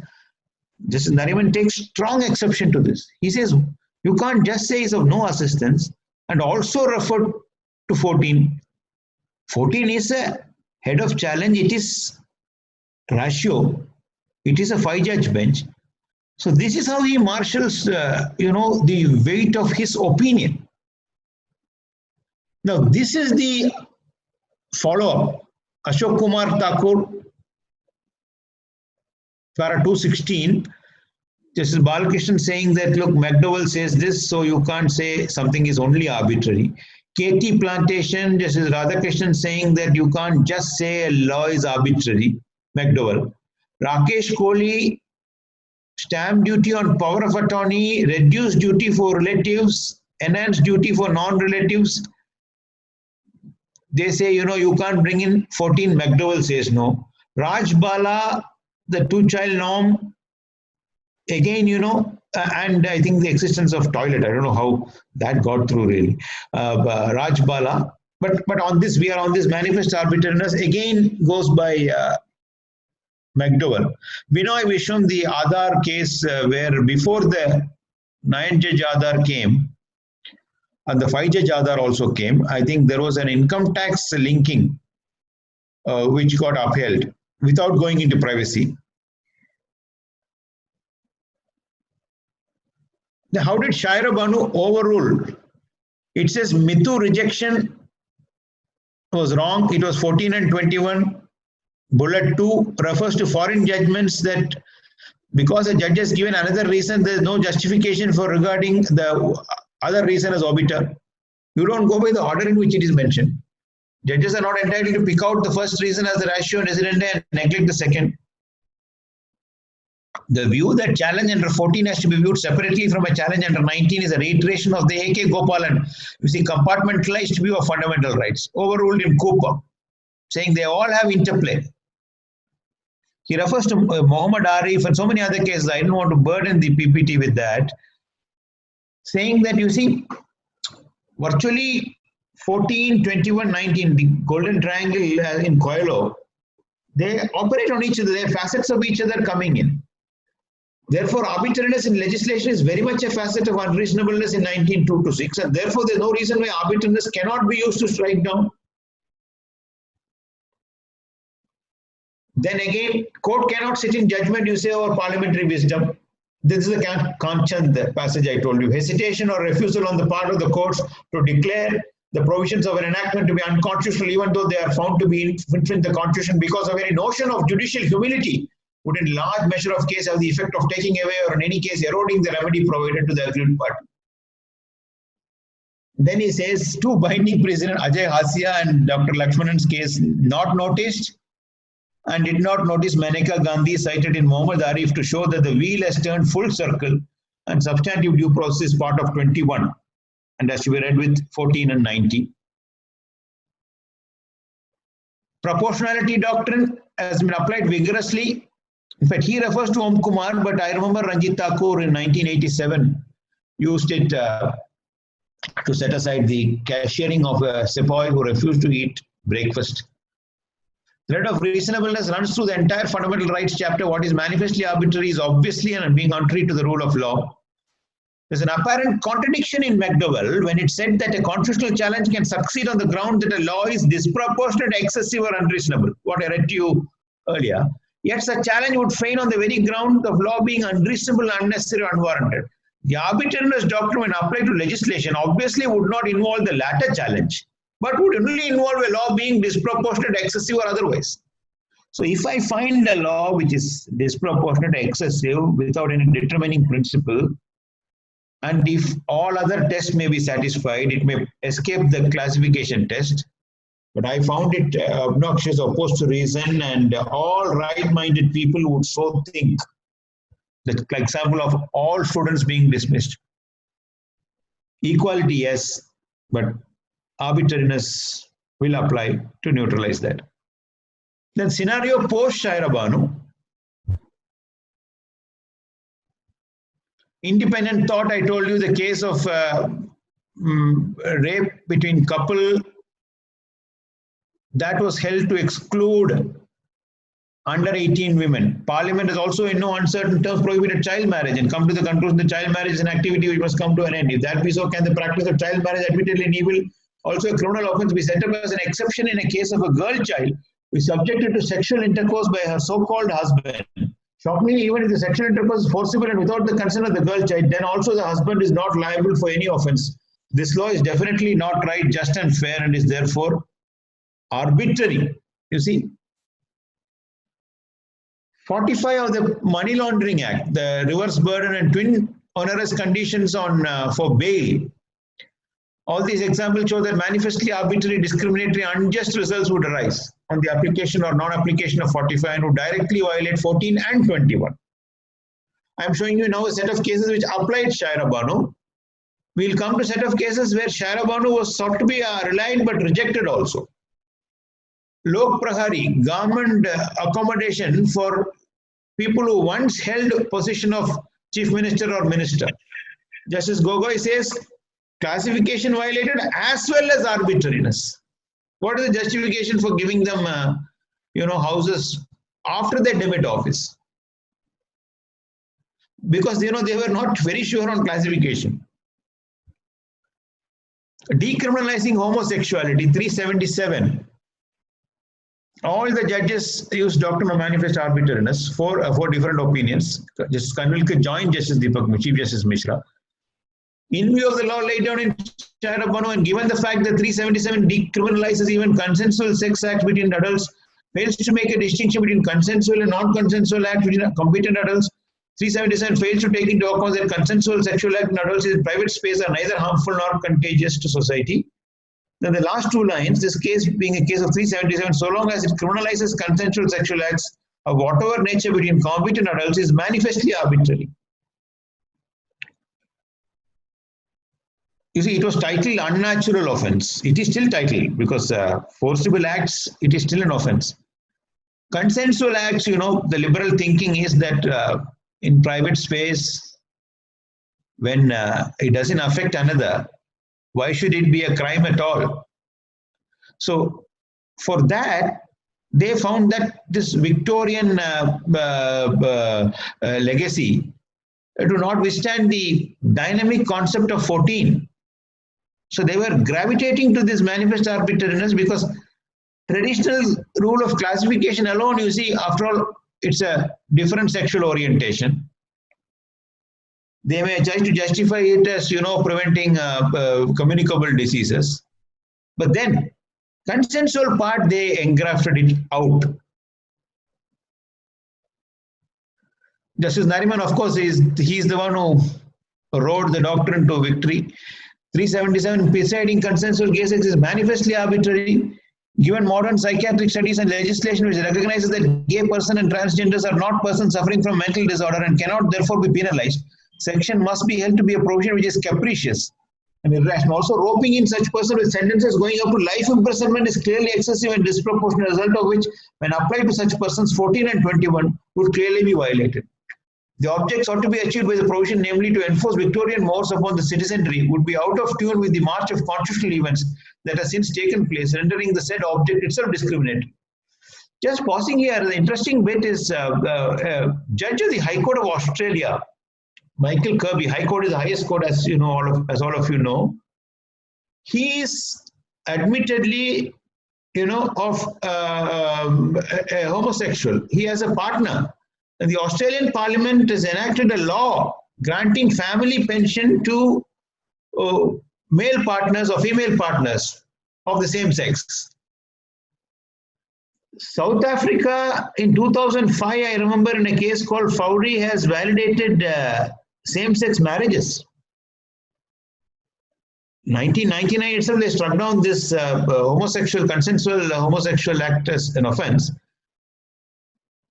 Justice Nariman takes strong exception to this. He says you can't just say it's of no assistance and also refer to 14. 14 is a head of challenge. It is ratio. It is a 5-judge bench. So this is how he marshals, the weight of his opinion. Now, this is the follow-up. Ashok Kumar Thakur, para 216, Justice Balakrishnan saying that, look, McDowell says this, so you can't say something is only arbitrary. KT Plantation, Justice Radhakrishnan saying that you can't just say a law is arbitrary, McDowell. Rakesh Kohli, stamp duty on power of attorney, reduced duty for relatives, enhanced duty for non-relatives. They say, you can't bring in 14, McDowell says no. Raj Bala, the 2-child norm, again, and I think the existence of toilet, I don't know how that got through really. Raj Bala, but on this, we are on this manifest arbitrariness, again goes by McDowell. Binoy Vishwam, the Aadhaar case where before the 9-judge Aadhaar came, and the 5-judge Aadhaar also came, I think there was an income tax linking which got upheld without going into privacy. Now, how did Shaira Banu overrule? It says Mithu rejection was wrong. It was 14 and 21. Bullet 2 refers to foreign judgments that because a judge has given another reason, there is no justification for regarding the other reason as obiter. You don't go by the order in which it is mentioned. Judges are not entitled to pick out the first reason as the ratio resident and neglect the second. The view that challenge under 14 has to be viewed separately from a challenge under 19 is a reiteration of the A.K. Gopalan, compartmentalized view of fundamental rights, overruled in Cooper, saying they all have interplay. He refers to Muhammad Arif and so many other cases. I don't want to burden the PPT with that. Saying that, virtually 14, 21, 19, the golden triangle in Coelho, they operate on each other. They are facets of each other coming in. Therefore, arbitrariness in legislation is very much a facet of unreasonableness in 19.226, and therefore there is no reason why arbitrariness cannot be used to strike down. Then again, court cannot sit in judgment, you say, over parliamentary wisdom. This is the Kanchand passage I told you. Hesitation or refusal on the part of the courts to declare the provisions of an enactment to be unconstitutional, even though they are found to be infringing the Constitution because of any notion of judicial humility, would in large measure of case have the effect of taking away or in any case eroding the remedy provided to the aggrieved party. Then he says, two binding precedent, Ajay Hasia and Dr. Lakshmanan's case not noticed, and did not notice Maneka Gandhi cited in Muhammad Arif to show that the wheel has turned full circle and substantive due process is part of 21 and has to be read with 14 and 19. Proportionality doctrine has been applied vigorously. In fact, he refers to Om Kumar, but I remember Ranjit Thakur in 1987 used it to set aside the cashiering of a sepoy who refused to eat breakfast. Thread of reasonableness runs through the entire fundamental rights chapter. What is manifestly arbitrary is obviously and being contrary to the rule of law. There's an apparent contradiction in McDowell when it said that a constitutional challenge can succeed on the ground that a law is disproportionate, excessive, or unreasonable. What I read to you earlier. Yet such challenge would fail on the very ground of law being unreasonable, unnecessary, or unwarranted. The arbitrariness doctrine, when applied to legislation, obviously would not involve the latter challenge, but would only involve a law being disproportionate, excessive, or otherwise. So if I find a law which is disproportionate, excessive, without any determining principle, and if all other tests may be satisfied, it may escape the classification test. But I found it obnoxious, opposed to reason, and all right-minded people would so think. The example of all students being dismissed. Equality, yes, but arbitrariness will apply to neutralize that. Then scenario post Shaira Banu. Independent thought, I told you the case of rape between couple that was held to exclude under 18 women. Parliament has also in no uncertain terms prohibited child marriage and come to the conclusion that child marriage is an activity which must come to an end. If that be so, can the practice of child marriage admittedly in evil, also a criminal offense, be set up as an exception in a case of a girl child who is subjected to sexual intercourse by her so-called husband? Shockingly, even if the sexual intercourse is forcible and without the consent of the girl child, then also the husband is not liable for any offense. This law is definitely not right, just and fair, and is therefore arbitrary. You see, 45 of the Money Laundering Act, the reverse burden and twin onerous conditions on for bail. All these examples show that manifestly arbitrary, discriminatory, unjust results would arise on the application or non-application of 45 and would directly violate 14 and 21. I am showing you now a set of cases which applied Shaira Banu. We will come to a set of cases where Shaira Banu was sought to be relied but rejected also. Lok Prahari, government accommodation for people who once held position of chief minister or minister. Justice Gogoi says classification violated as well as arbitrariness. What is the justification for giving them, houses after they demit office? Because, they were not very sure on classification. Decriminalizing homosexuality, 377. All the judges used doctrine of manifest arbitrariness for different opinions. Justice Kanvilkar joined Justice Deepak, Chief Justice Mishra. In view of the law laid down in Shaira Banu and given the fact that 377 decriminalizes even consensual sex acts between adults, fails to make a distinction between consensual and non-consensual acts between competent adults, 377 fails to take into account that consensual sexual acts in adults in private space are neither harmful nor contagious to society. Then the last two lines, this case being a case of 377, so long as it criminalizes consensual sexual acts of whatever nature between competent adults, is manifestly arbitrary. You see, it was titled unnatural offense. It is still titled because forcible acts, it is still an offense. Consensual acts, the liberal thinking is that in private space, when it doesn't affect another, why should it be a crime at all? So for that, they found that this Victorian legacy do not withstand the dynamic concept of 14. So they were gravitating to this manifest arbitrariness because traditional rule of classification alone, you see, after all, it's a different sexual orientation. They may try to justify it as, preventing communicable diseases. But then, consensual part, they engrafted it out. Justice Nariman, of course, he's the one who wrote the doctrine to victory. 377, presiding consensual cases is manifestly arbitrary, given modern psychiatric studies and legislation which recognizes that gay person and transgenders are not persons suffering from mental disorder and cannot therefore be penalized. Section must be held to be a provision which is capricious and irrational. Also, roping in such person with sentences going up to life imprisonment is clearly excessive and disproportionate, result of which, when applied to such persons, 14 and 21 would clearly be violated. The objects ought to be achieved by the provision, namely to enforce Victorian mores upon the citizenry, would be out of tune with the march of constitutional events that has since taken place, rendering the said object itself discriminatory. Just pausing here, the interesting bit is Judge of the High Court of Australia, Michael Kirby. High Court is the highest court, as you know, as all of you know. He is admittedly, of a homosexual. He has a partner. And the Australian Parliament has enacted a law granting family pension to male partners or female partners of the same sex. South Africa in 2005, I remember in a case called Fowrie, has validated same-sex marriages. 1999 itself, they struck down this consensual homosexual act as an offense.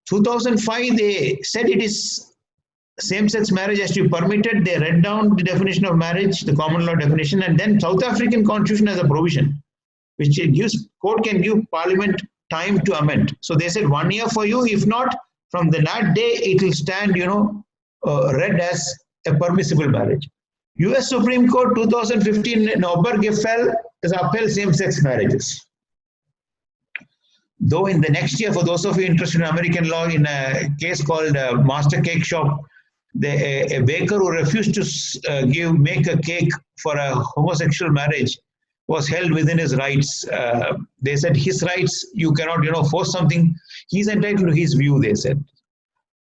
2005, they said it is same-sex marriage has to be permitted. They read down the definition of marriage, the common law definition, and then South African constitution has a provision which court can give parliament time to amend. So they said 1 year for you. If not, from that day it will stand, read as a permissible marriage. U.S. Supreme Court 2015 in Obergefell has upheld same-sex marriages. Though in the next year, for those of you interested in American law, in a case called Master Cake Shop, a baker who refused to make a cake for a homosexual marriage was held within his rights. They said his rights, you cannot, force something. He's entitled to his view, they said.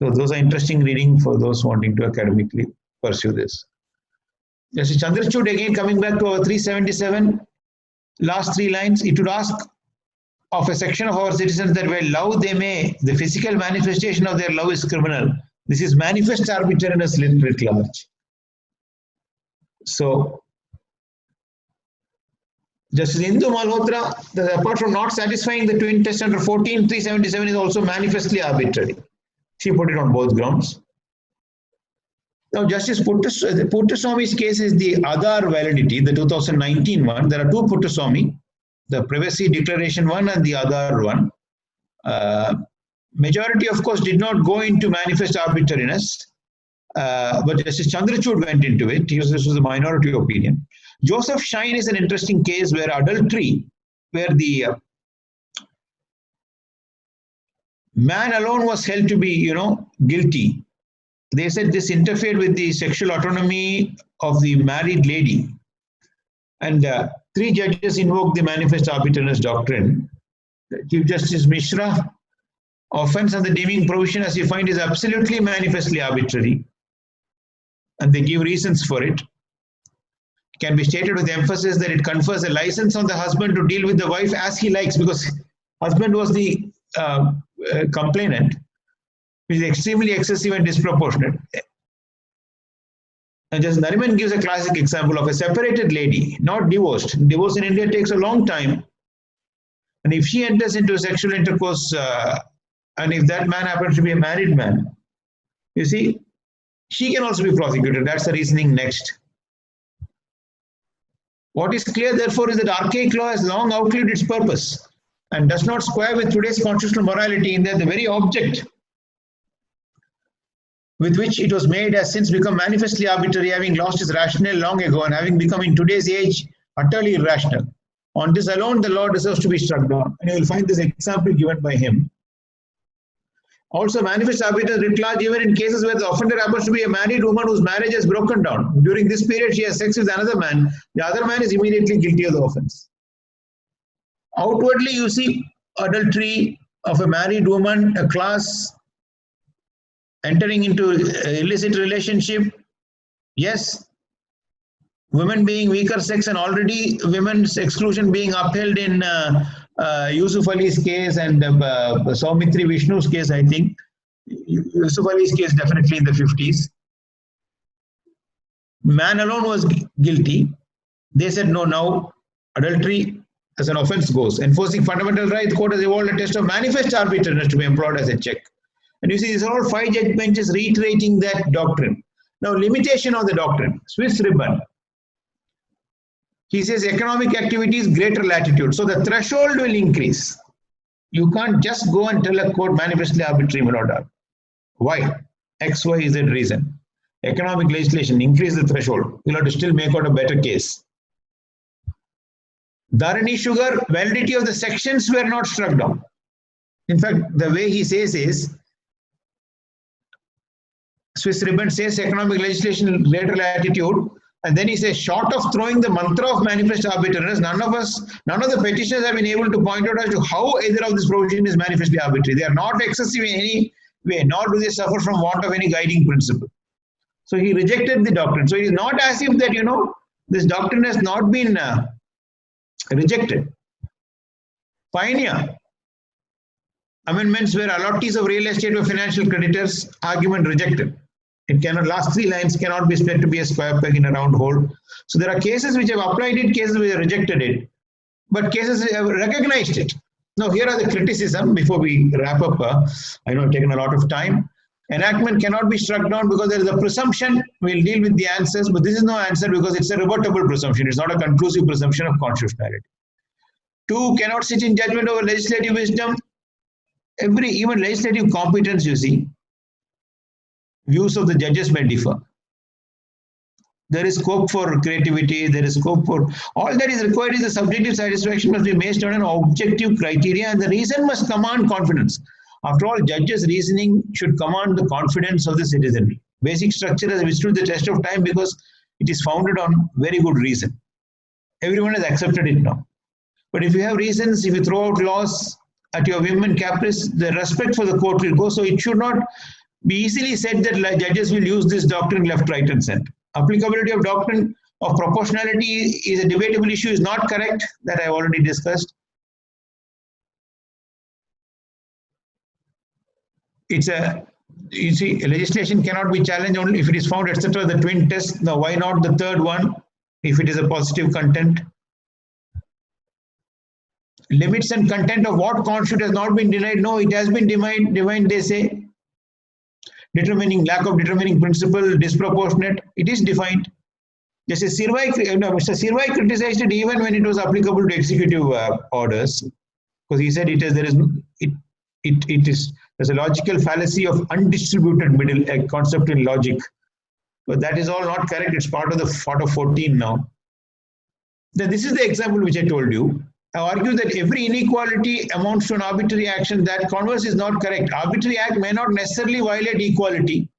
So those are interesting reading for those wanting to academically pursue this. Justice Chandrachud, again coming back to our 377, last 3 lines, it would ask of a section of our citizens that where love they may, the physical manifestation of their love is criminal. This is manifest arbitrariness writ large. So, Justice Indu Malhotra, apart from not satisfying the twin test under 14, 377 is also manifestly arbitrary. She put it on both grounds. Now, Justice Puttaswamy's case is the Aadhaar validity, the 2019 one. There are 2 Puttaswamy, the privacy declaration one and the Aadhaar one. Majority, of course, did not go into manifest arbitrariness, but Justice Chandrachud went into it. This was a minority opinion. Joseph Shine is an interesting case where adultery, where the man alone was held to be, guilty. They said this interfered with the sexual autonomy of the married lady. And 3 judges invoked the manifest arbitrariness doctrine. Chief Justice Mishra, offense and the deeming provision, as you find, is absolutely manifestly arbitrary. And they give reasons for it. Can be stated with emphasis that it confers a license on the husband to deal with the wife as he likes, because husband was the complainant, which is extremely excessive and disproportionate. And Justice Nariman gives a classic example of a separated lady, not divorced. Divorce in India takes a long time. And if she enters into sexual intercourse, and if that man happens to be a married man, you see, she can also be prosecuted. That's the reasoning next. What is clear, therefore, is that archaic law has long outlived its purpose and does not square with today's constitutional morality, in that the very object with which it was made has since become manifestly arbitrary, having lost its rationale long ago and having become in today's age utterly irrational. On this alone, the law deserves to be struck down. And you will find this example given by him. Also, manifest arbitrary writ large, even in cases where the offender happens to be a married woman whose marriage has broken down. During this period, she has sex with another man. The other man is immediately guilty of the offense. Outwardly, you see adultery of a married woman, a class entering into illicit relationship. Yes, women being weaker sex, and already women's exclusion being upheld in Yusuf Ali's case and Saumitri Vishnu's case, I think. Yusuf Ali's case definitely in the 50s. Man alone was guilty. They said, no, now adultery as an offense goes. Enforcing fundamental rights, the court has evolved a test of manifest arbitrariness to be employed as a check. And you see, these are all 5 judge benches reiterating that doctrine. Now, limitation of the doctrine, Swiss ribbon. He says economic activities, greater latitude. So the threshold will increase. You can't just go and tell a court manifestly arbitrary murder. Why? X, Y, Z reason. Economic legislation, increase the threshold. You'll have to still make out a better case. Dharani Sugar, validity of the sections were not struck down. In fact, the way he says is, Swiss Ribbon says economic legislation greater latitude, and then he says, short of throwing the mantra of manifest arbitrariness, none of the petitioners have been able to point out as to how either of this provision is manifestly arbitrary. They are not excessive in any way, nor do they suffer from want of any guiding principle. So he rejected the doctrine. So it is not as if that, this doctrine has not been rejected. Pioneer. Amendments where allottees of real estate or financial creditors, argument rejected. It cannot, last 3 lines cannot be said to be a square peg in a round hole. So there are cases which have applied it, cases which have rejected it, but cases have recognized it. Now here are the criticism before we wrap up. I know I've taken a lot of time. Enactment cannot be struck down because there is a presumption. We'll deal with the answers, but this is no answer because it's a rebuttable presumption. It's not a conclusive presumption of constitutionality. 2, cannot sit in judgment over legislative wisdom. Even legislative competence, you see, views of the judges may differ. There is scope for creativity, there is scope for, all that is required is the subjective satisfaction must be based on an objective criteria, and the reason must command confidence. After all, judges' reasoning should command the confidence of the citizenry. Basic structure has withstood the test of time because it is founded on very good reason. Everyone has accepted it now. But if you have reasons, if you throw out laws at your whim and caprice, the respect for the court will go. So it should not be easily said that judges will use this doctrine left, right, and center. Applicability of doctrine of proportionality is a debatable issue, is not correct, that I already discussed. You see, legislation cannot be challenged only if it is found, etc. The twin test. Now, why not the third one if it is a positive content? Limits and content of what constitute has not been denied. No, it has been defined, they say. Lack of determining principle, disproportionate, it is defined. Mr. Sirvai criticized it even when it was applicable to executive orders, because he said there's a logical fallacy of undistributed middle, a concept in logic. But that is all not correct. It's part of the 14 now. Then this is the example which I told you. I argue that every inequality amounts to an arbitrary action. That converse is not correct. Arbitrary act may not necessarily violate equality.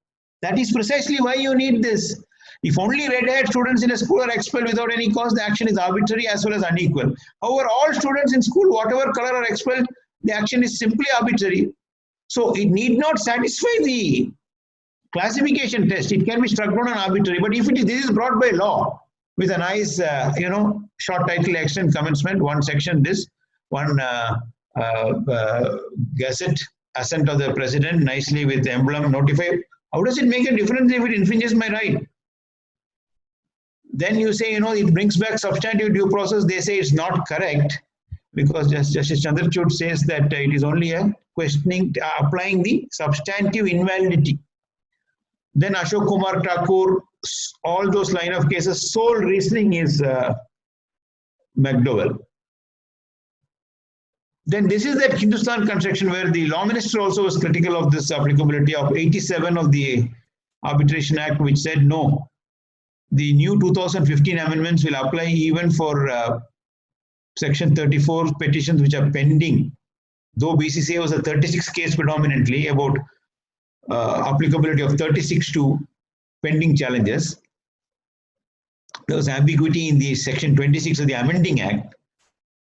That is precisely why you need this. If only red-haired students in a school are expelled without any cause, the action is arbitrary as well as unequal. However, all students in school, whatever color, are expelled, the action is simply arbitrary. So it need not satisfy the classification test. It can be struck down and arbitrary. But if this is brought by law with a nice, short title, action commencement, one section this, one gazette, assent of the president, nicely with emblem, notify. How does it make a difference if it infringes my right? Then you say, it brings back substantive due process. They say it's not correct because Justice Chandrachud says that it is only a questioning, applying the substantive invalidity. Then Ashok Kumar Thakur, all those line of cases, sole reasoning is McDowell. Then this is that Hindustan construction where the law minister also was critical of this applicability of 87 of the Arbitration Act, which said no, the new 2015 amendments will apply even for Section 34 petitions which are pending. Though BCCI was a 36 case predominantly about applicability of 36 to pending challenges. There was ambiguity in the Section 26 of the Amending Act.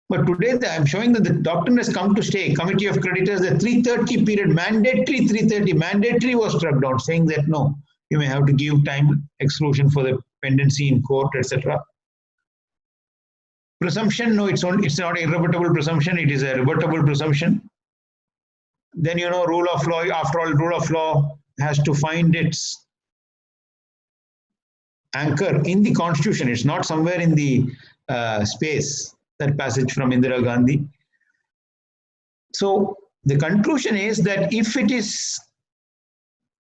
But today I'm showing that the doctrine has come to stay. Committee of Creditors, the 330 period, mandatory 330, mandatory was struck down, saying that no, you may have to give time exclusion for the pendency in court, etc. Presumption, no, it's not an irrebuttable presumption, it is a rebuttable presumption. Then, rule of law, after all, rule of law has to find its anchor in the Constitution. It's not somewhere in the space, that passage from Indira Gandhi. So the conclusion is that if it is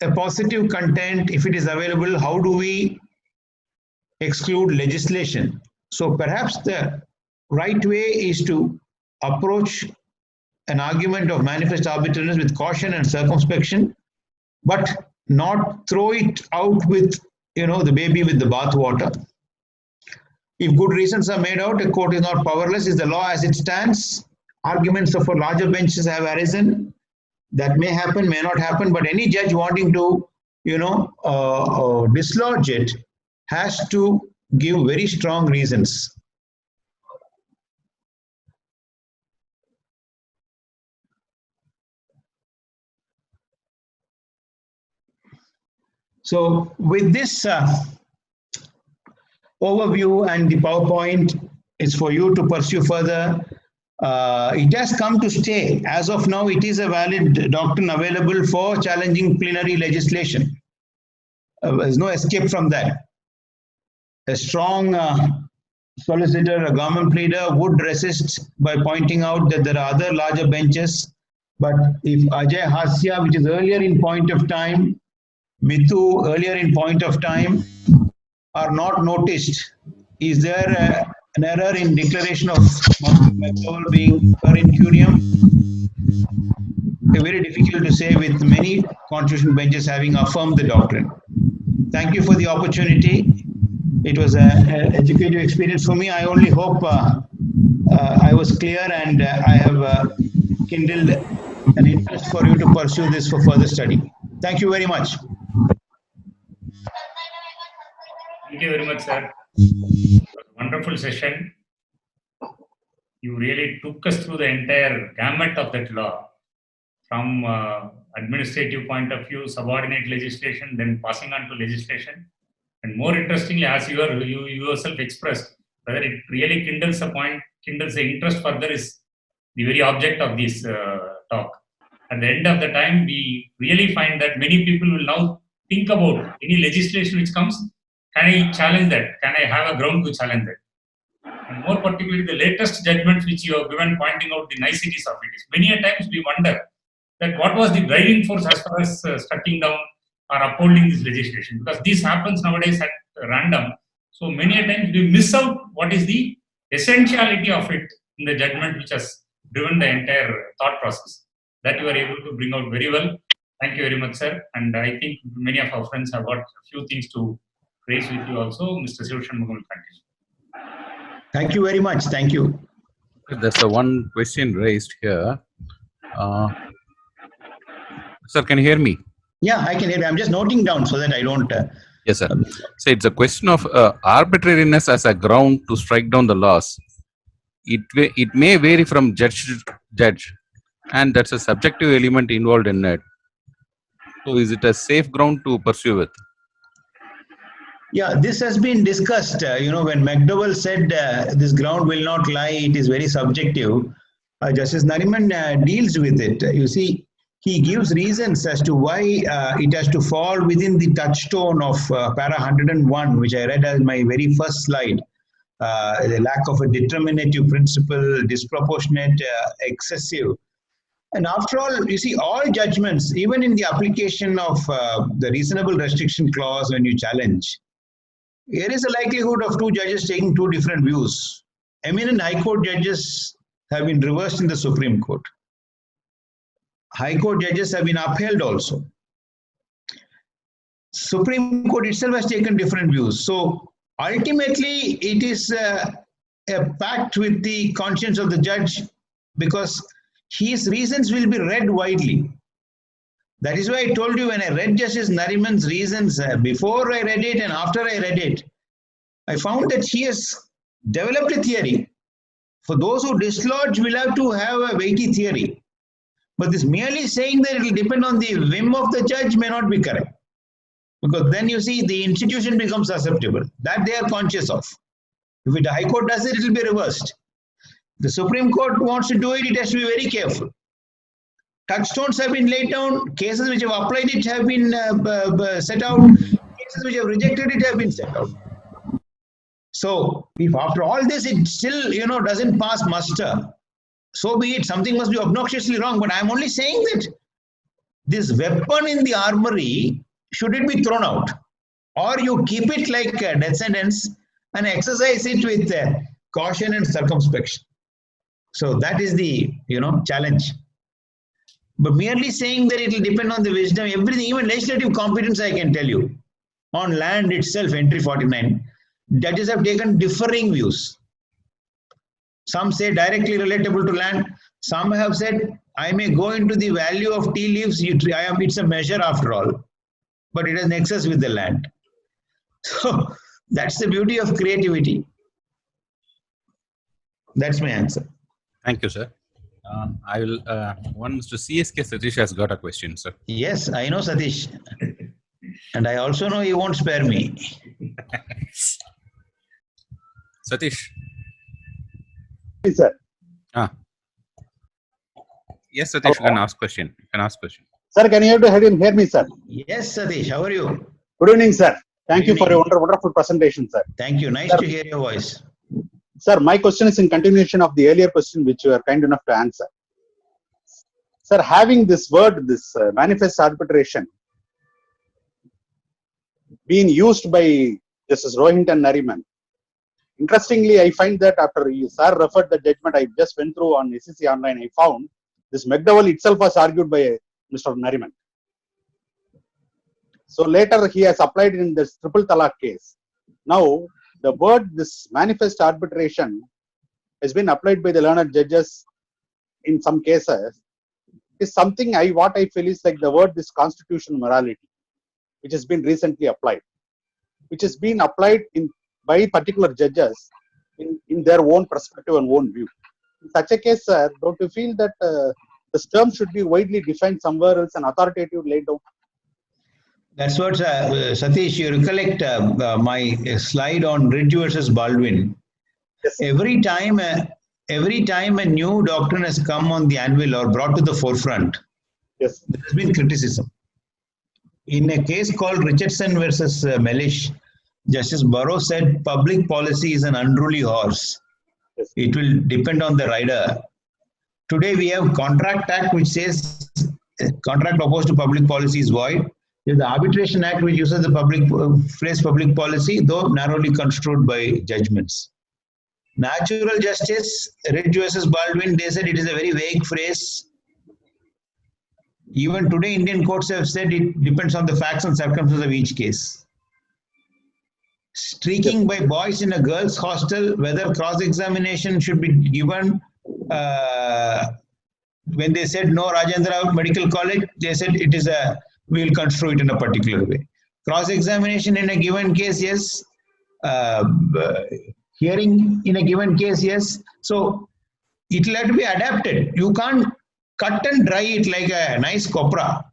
a positive content, if it is available, how do we exclude legislation? So perhaps the right way is to approach an argument of manifest arbitrariness with caution and circumspection, but not throw it out with, the baby with the bath water. If good reasons are made out, a court is not powerless. Is the law as it stands? Arguments for larger benches have arisen. That may happen, may not happen, but any judge wanting to, dislodge it has to give very strong reasons. So with this overview and the PowerPoint is for you to pursue further. It has come to stay. As of now, it is a valid doctrine available for challenging plenary legislation. There's no escape from that. A strong solicitor, a government pleader would resist by pointing out that there are other larger benches. But if Ajay Hasya, which is earlier in point of time, Mithu earlier in point of time, are not noticed, is there an error in declaration of McDowell being per incurium? Very difficult to say with many constitutional benches having affirmed the doctrine. Thank you for the opportunity. It was an educative experience for me. I only hope I was clear and I have kindled an interest for you to pursue this for further study. Thank you very much. Thank you very much, sir. Wonderful session. You really took us through the entire gamut of that law, from administrative point of view, subordinate legislation, then passing on to legislation. And more interestingly, as you yourself expressed, whether it really kindles the interest further is the very object of this talk. At the end of the time, we really find that many people will now think about any legislation which comes. Can I challenge that? Can I have a ground to challenge that? And more particularly, the latest judgments which you have given, pointing out the niceties of it. Many a times we wonder that what was the driving force as far as shutting down or upholding this legislation? Because this happens nowadays at random. So many a times we miss out what is the essentiality of it in the judgment which has driven the entire thought process. That you are able to bring out very well. Thank you very much, sir. And I think many of our friends have got a few things to raise with you also. Mr. Sivashanmugam will continue. Thank you very much. Thank you. There's one question raised here. Sir, can you hear me? Yeah, I can hear you. I'm just noting down so that I don't. Yes, sir. So it's a question of arbitrariness as a ground to strike down the laws. It may vary from judge to judge, and that's a subjective element involved in it. So is it a safe ground to pursue with? Yeah, this has been discussed. When McDowell said this ground will not lie, it is very subjective. Justice Nariman deals with it. You see, he gives reasons as to why it has to fall within the touchstone of para 101, which I read as my very first slide. The lack of a determinative principle, disproportionate, excessive. And after all, you see, all judgments, even in the application of the reasonable restriction clause when you challenge, there is a likelihood of two judges taking two different views. Eminent High Court judges have been reversed in the Supreme Court. High Court judges have been upheld also. Supreme Court itself has taken different views. So ultimately, it is a pact with the conscience of the judge, because his reasons will be read widely. That is why I told you, when I read Justice Nariman's reasons, before I read it and after I read it, I found that he has developed a theory. For those who dislodge will have to have a weighty theory. But this merely saying that it will depend on the whim of the judge may not be correct. Because then you see the institution becomes susceptible. That they are conscious of. If the High Court does it, it will be reversed. The Supreme Court wants to do it, it has to be very careful. Touchstones have been laid down, cases which have applied it have been set out, cases which have rejected it have been set out. So, if after all this it still, doesn't pass muster, so be it, something must be obnoxiously wrong. But I'm only saying that this weapon in the armory, should it be thrown out? Or you keep it like a death sentence and exercise it with caution and circumspection. So that is the, challenge. But merely saying that it will depend on the wisdom, everything, even legislative competence, I can tell you. On land itself, entry 49, judges have taken differing views. Some say directly relatable to land. Some have said, I may go into the value of tea leaves. It's a measure after all, but it has nexus with the land. So that's the beauty of creativity. That's my answer. Thank you, sir. I will. One Mr. CSK Satish has got a question, sir. Yes, I know Satish. And I also know he won't spare me. Satish. Yes, sir. Yes, Satish, you can ask question. You can ask question. Sir, can you hear me, sir? Yes, Satish, how are you? Good evening, sir. Thank Good you for your wonderful presentation, sir. Thank you. Nice Sir. to hear your voice. Sir, my question is in continuation of the earlier question which you are kind enough to answer. Sir, having this word, this manifest arbitration, being used by Justice Rohinton Nariman, interestingly, I find that after sir referred the judgment I just went through on SEC Online, I found this McDowell itself was argued by Mr. Nariman. So later he has applied in this triple talaq case. Now, the word this manifest arbitration has been applied by the learned judges in some cases. Is something what I feel is like the word this constitutional morality, which has been recently applied, which has been applied by particular judges in their own perspective and own view. In such a case, sir, don't you feel that this term should be widely defined somewhere else and authoritative laid down? That's what, Satish, you recollect my slide on Ridge versus Baldwin. Yes. Every time a new doctrine has come on the anvil or brought to the forefront, Yes. there has been criticism. In a case called Richardson versus Mellish, Justice Burrow said public policy is an unruly horse. Yes. It will depend on the rider. Today we have Contract Act which says contract opposed to public policy is void. There's the Arbitration Act which uses the phrase public policy, though narrowly construed by judgments. Natural justice, Ridge versus Baldwin, they said it is a very vague phrase. Even today, Indian courts have said it depends on the facts and circumstances of each case. Streaking by boys in a girls' hostel, whether cross-examination should be given. When they said no Rajendra Medical College, they said it is we'll construe it in a particular way. Cross-examination in a given case, yes. Hearing in a given case, yes. So it will have to be adapted. You can't cut and dry it like a nice copra,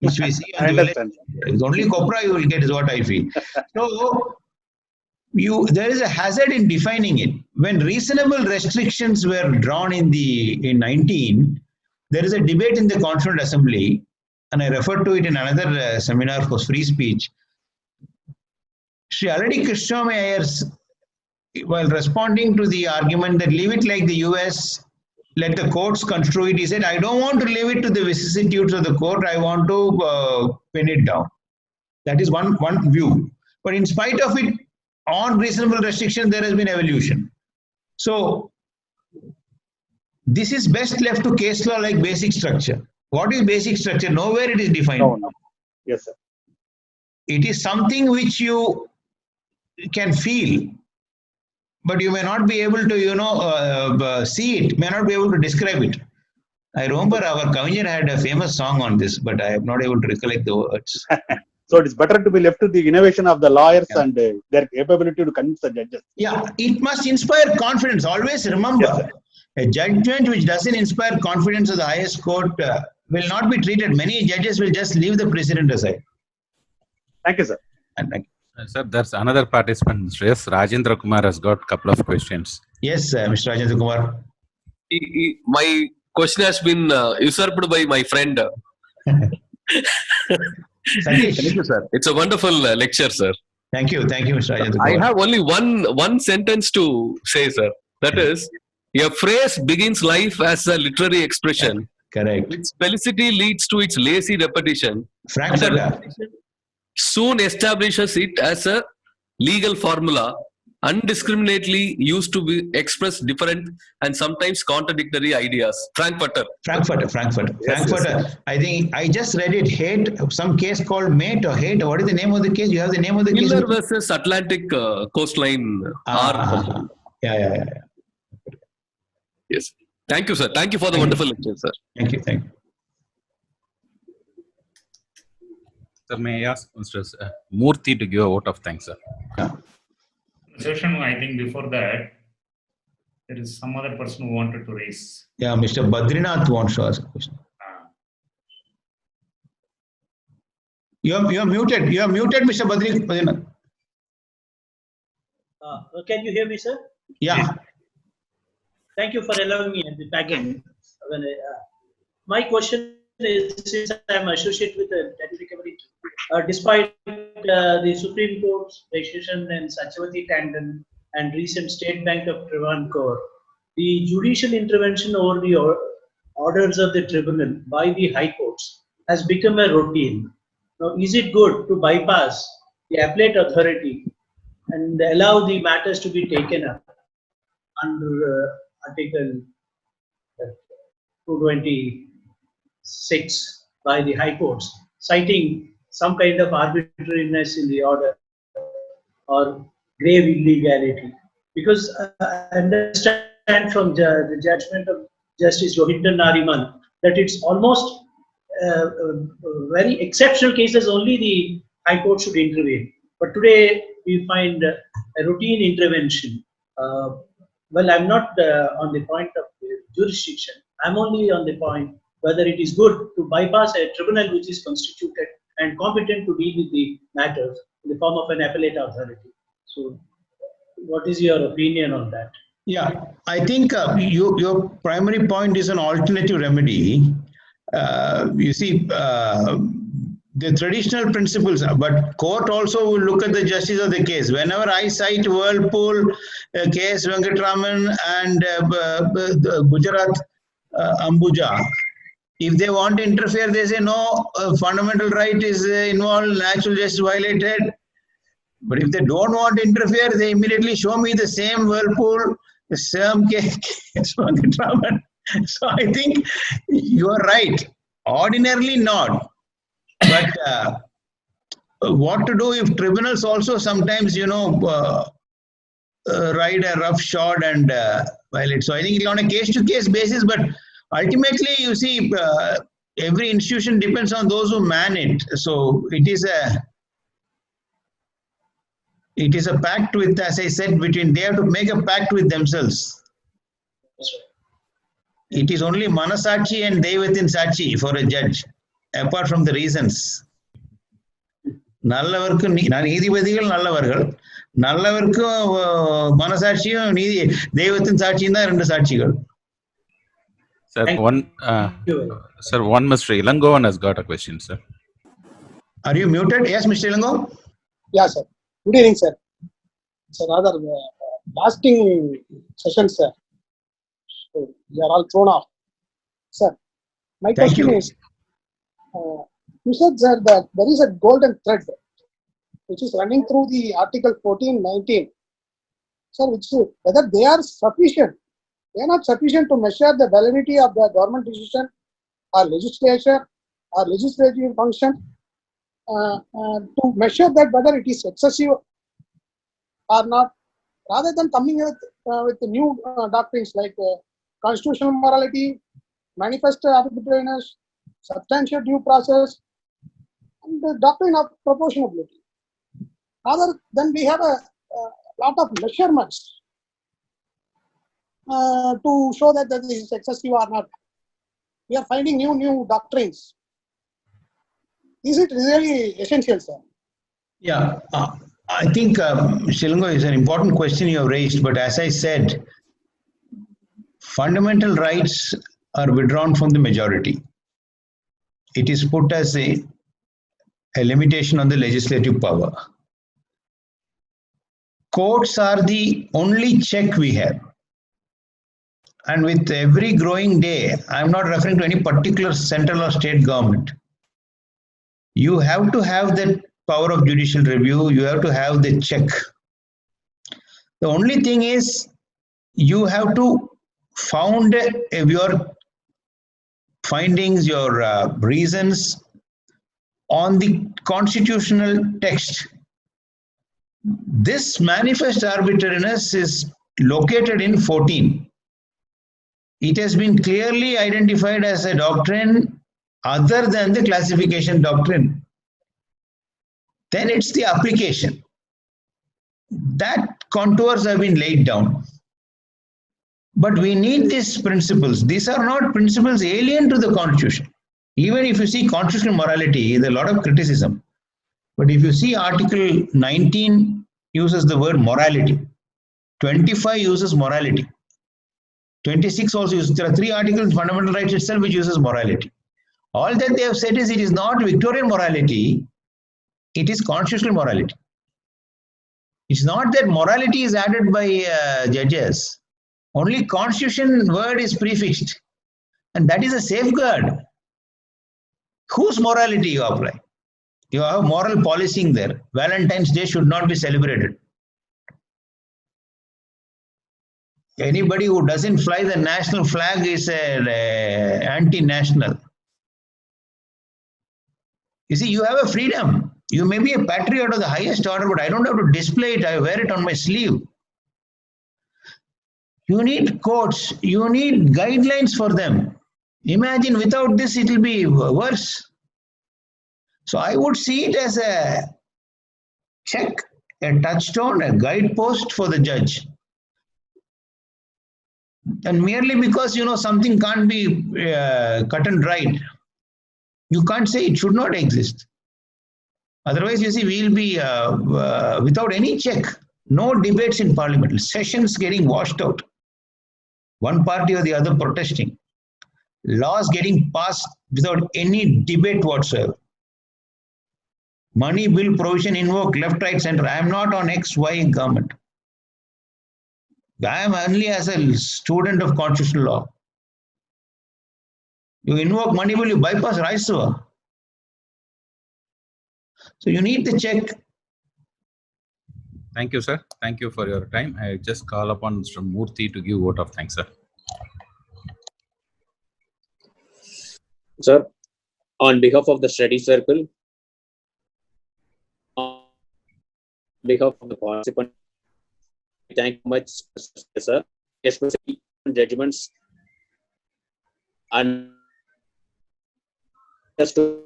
which we see on the village. It's only copra you will get is what I feel. So there is a hazard in defining it. When reasonable restrictions were drawn in 19, there is a debate in the Constituent Assembly, and I referred to it in another seminar for free speech. Sri Aladi Krishnamurthy Ayers, while responding to the argument that leave it like the US, let the courts construe it, he said, I don't want to leave it to the vicissitudes of the court, I want to pin it down. That is one view. But in spite of it, on reasonable restrictions, there has been evolution. So this is best left to case law like basic structure. What is basic structure? Nowhere it is defined. No. Yes, sir. It is something which you can feel, but you may not be able to, see it, may not be able to describe it. I remember our Kavinjar had a famous song on this, but I am not able to recollect the words. So it is better to be left to the innovation of the lawyers and their capability to convince the judges. Yeah, it must inspire confidence. Always remember, Yes, a judgment which doesn't inspire confidence of the highest court will not be treated. Many judges will just leave the precedent aside. Thank you, sir. And Sir, there's another participant. Yes, Rajendra Kumar has got a couple of questions. yes, Mr. Rajendra Kumar. My question has been usurped by my friend. Satish. Thank you, sir. It's a wonderful lecture, sir. Thank you, Mr. Rajendra Kumar. I have only one sentence to say, sir. That is, a phrase begins life as a literary expression. Correct. Its felicity leads to its lazy repetition. Frank And the Saka. repetition soon establishes it as a legal formula undiscriminately used to be express different and sometimes contradictory ideas. Frankfurter. Frankfurter. I think I just read it. Hate, some case called Mate or Hate. What is the name of the case? You have the name of the Miller case? versus Atlantic coastline. Yeah. Yes. Thank you, sir. Thank you for the wonderful lecture, sir. Thank you. Sir, may I ask Mr. Murthy to give a vote of thanks, sir? Session, I think before that, there is some other person who wanted to raise. Yeah, Mr. Badrinath wants to ask a question. You're muted. You are muted, Mr. Badrinath. Can you hear me, sir? Yeah. Thank you for allowing me again. My question is, since I'm associated with the debt recovery, despite the Supreme Court's decision in Sachavati Tandon and recent State Bank of Travancore, the judicial intervention over the orders of the tribunal by the high courts has become a routine. Now, is it good to bypass the appellate authority and allow the matters to be taken up under Article 226 by the high courts, citing some kind of arbitrariness in the order or grave illegality? Because I understand from the judgment of Justice Rohinton Nariman that it's almost very exceptional cases only the high court should intervene. But today we find a routine intervention. Well, I'm not on the point of jurisdiction. I'm only on the point whether it is good to bypass a tribunal which is constituted and competent to deal with the matters in the form of an appellate authority. So, what is your opinion on that? Yeah, I think your primary point is an alternative remedy. You see, the traditional principles, but court also will look at the justice of the case. Whenever I cite Whirlpool, case Venkatraman and Gujarat Ambuja, if they want to interfere, they say no, fundamental right is involved, natural justice violated. But if they don't want to interfere, they immediately show me the same Whirlpool, the same case Venkatraman. So I think you are right. Ordinarily not. But what to do if tribunals also sometimes, ride a rough shod and violate. So I think it's on a case-to-case basis, but ultimately, you see, every institution depends on those who man it. So it is a pact with, as I said, they have to make a pact with themselves. It is only Manasachi and Devatin Sachi for a judge, apart from the reasons. நல்லவருக்கு நீதிபதிகள் நல்லவருக்கு மனசாட்சியும் தெய்வத்தின் சாட்சியும் தான் ரெண்டு சாட்சிகள். Sir, one Mr. Ilangovan has got a question, sir. Are you muted? Yes, Mr. Ilango. Yeah, sir. Good evening, sir. Sir, rather lasting session, sir. So you are all thrown off, sir. My question is, you said, sir, that there is a golden thread which is running through the Article 14-19, sir, which is whether they are sufficient. They are not sufficient to measure the validity of the government decision or legislation or legislative function, to measure that whether it is excessive or not, rather than coming with the new doctrines like constitutional morality, manifest arbitrariness, substantial due process, and the doctrine of proportionability. Rather than we have a lot of measurements to show that this is excessive or not. We are finding new doctrines. Is it really essential, sir? Yeah, I think Shilango is an important question you have raised, but as I said, fundamental rights are withdrawn from the majority. It is put as a limitation on the legislative power. Courts are the only check we have. And with every growing day, I'm not referring to any particular central or state government. You have to have that power of judicial review. You have to have the check. The only thing is you have to found your findings, your reasons on the constitutional text. This manifest arbitrariness is located in 14. It has been clearly identified as a doctrine other than the classification doctrine. Then it's the application. That contours have been laid down. But we need these principles. These are not principles alien to the Constitution. Even if you see constitutional morality, there's a lot of criticism. But if you see Article 19 uses the word morality, 25 uses morality, 26 also uses, there are 3 articles, fundamental rights itself, which uses morality. All that they have said is it is not Victorian morality, it is constitutional morality. It's not that morality is added by judges. Only constitution word is prefixed. And that is a safeguard. Whose morality you apply? You have moral policing there. Valentine's Day should not be celebrated. Anybody who doesn't fly the national flag is anti-national. You see, you have a freedom. You may be a patriot of the highest order, but I don't have to display it. I wear it on my sleeve. You need codes. You need guidelines for them. Imagine without this, it will be worse. So I would see it as a check, a touchstone, a guidepost for the judge. And merely because, something can't be cut and dried, you can't say it should not exist. Otherwise, you see, we'll be without any check, no debates in parliament, sessions getting washed out, one party or the other protesting, laws getting passed without any debate whatsoever. Money bill provision invoked left, right, center. I am not on X, Y government. I am only as a student of constitutional law. You invoke money bill, you bypass Rajya Sabha. So you need the check. Thank you, sir. Thank you for your time. I just call upon Mr. Murthy to give vote of thanks, sir. Sir, on behalf of the study circle, on behalf of the participant, thank you much, sir, especially judgments and just to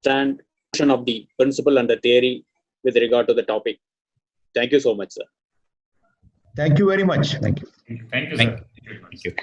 understand of the principle and the theory with regard to the topic. Thank you so much, sir. Thank you very much. Thank you. Thank you, sir. Thank you.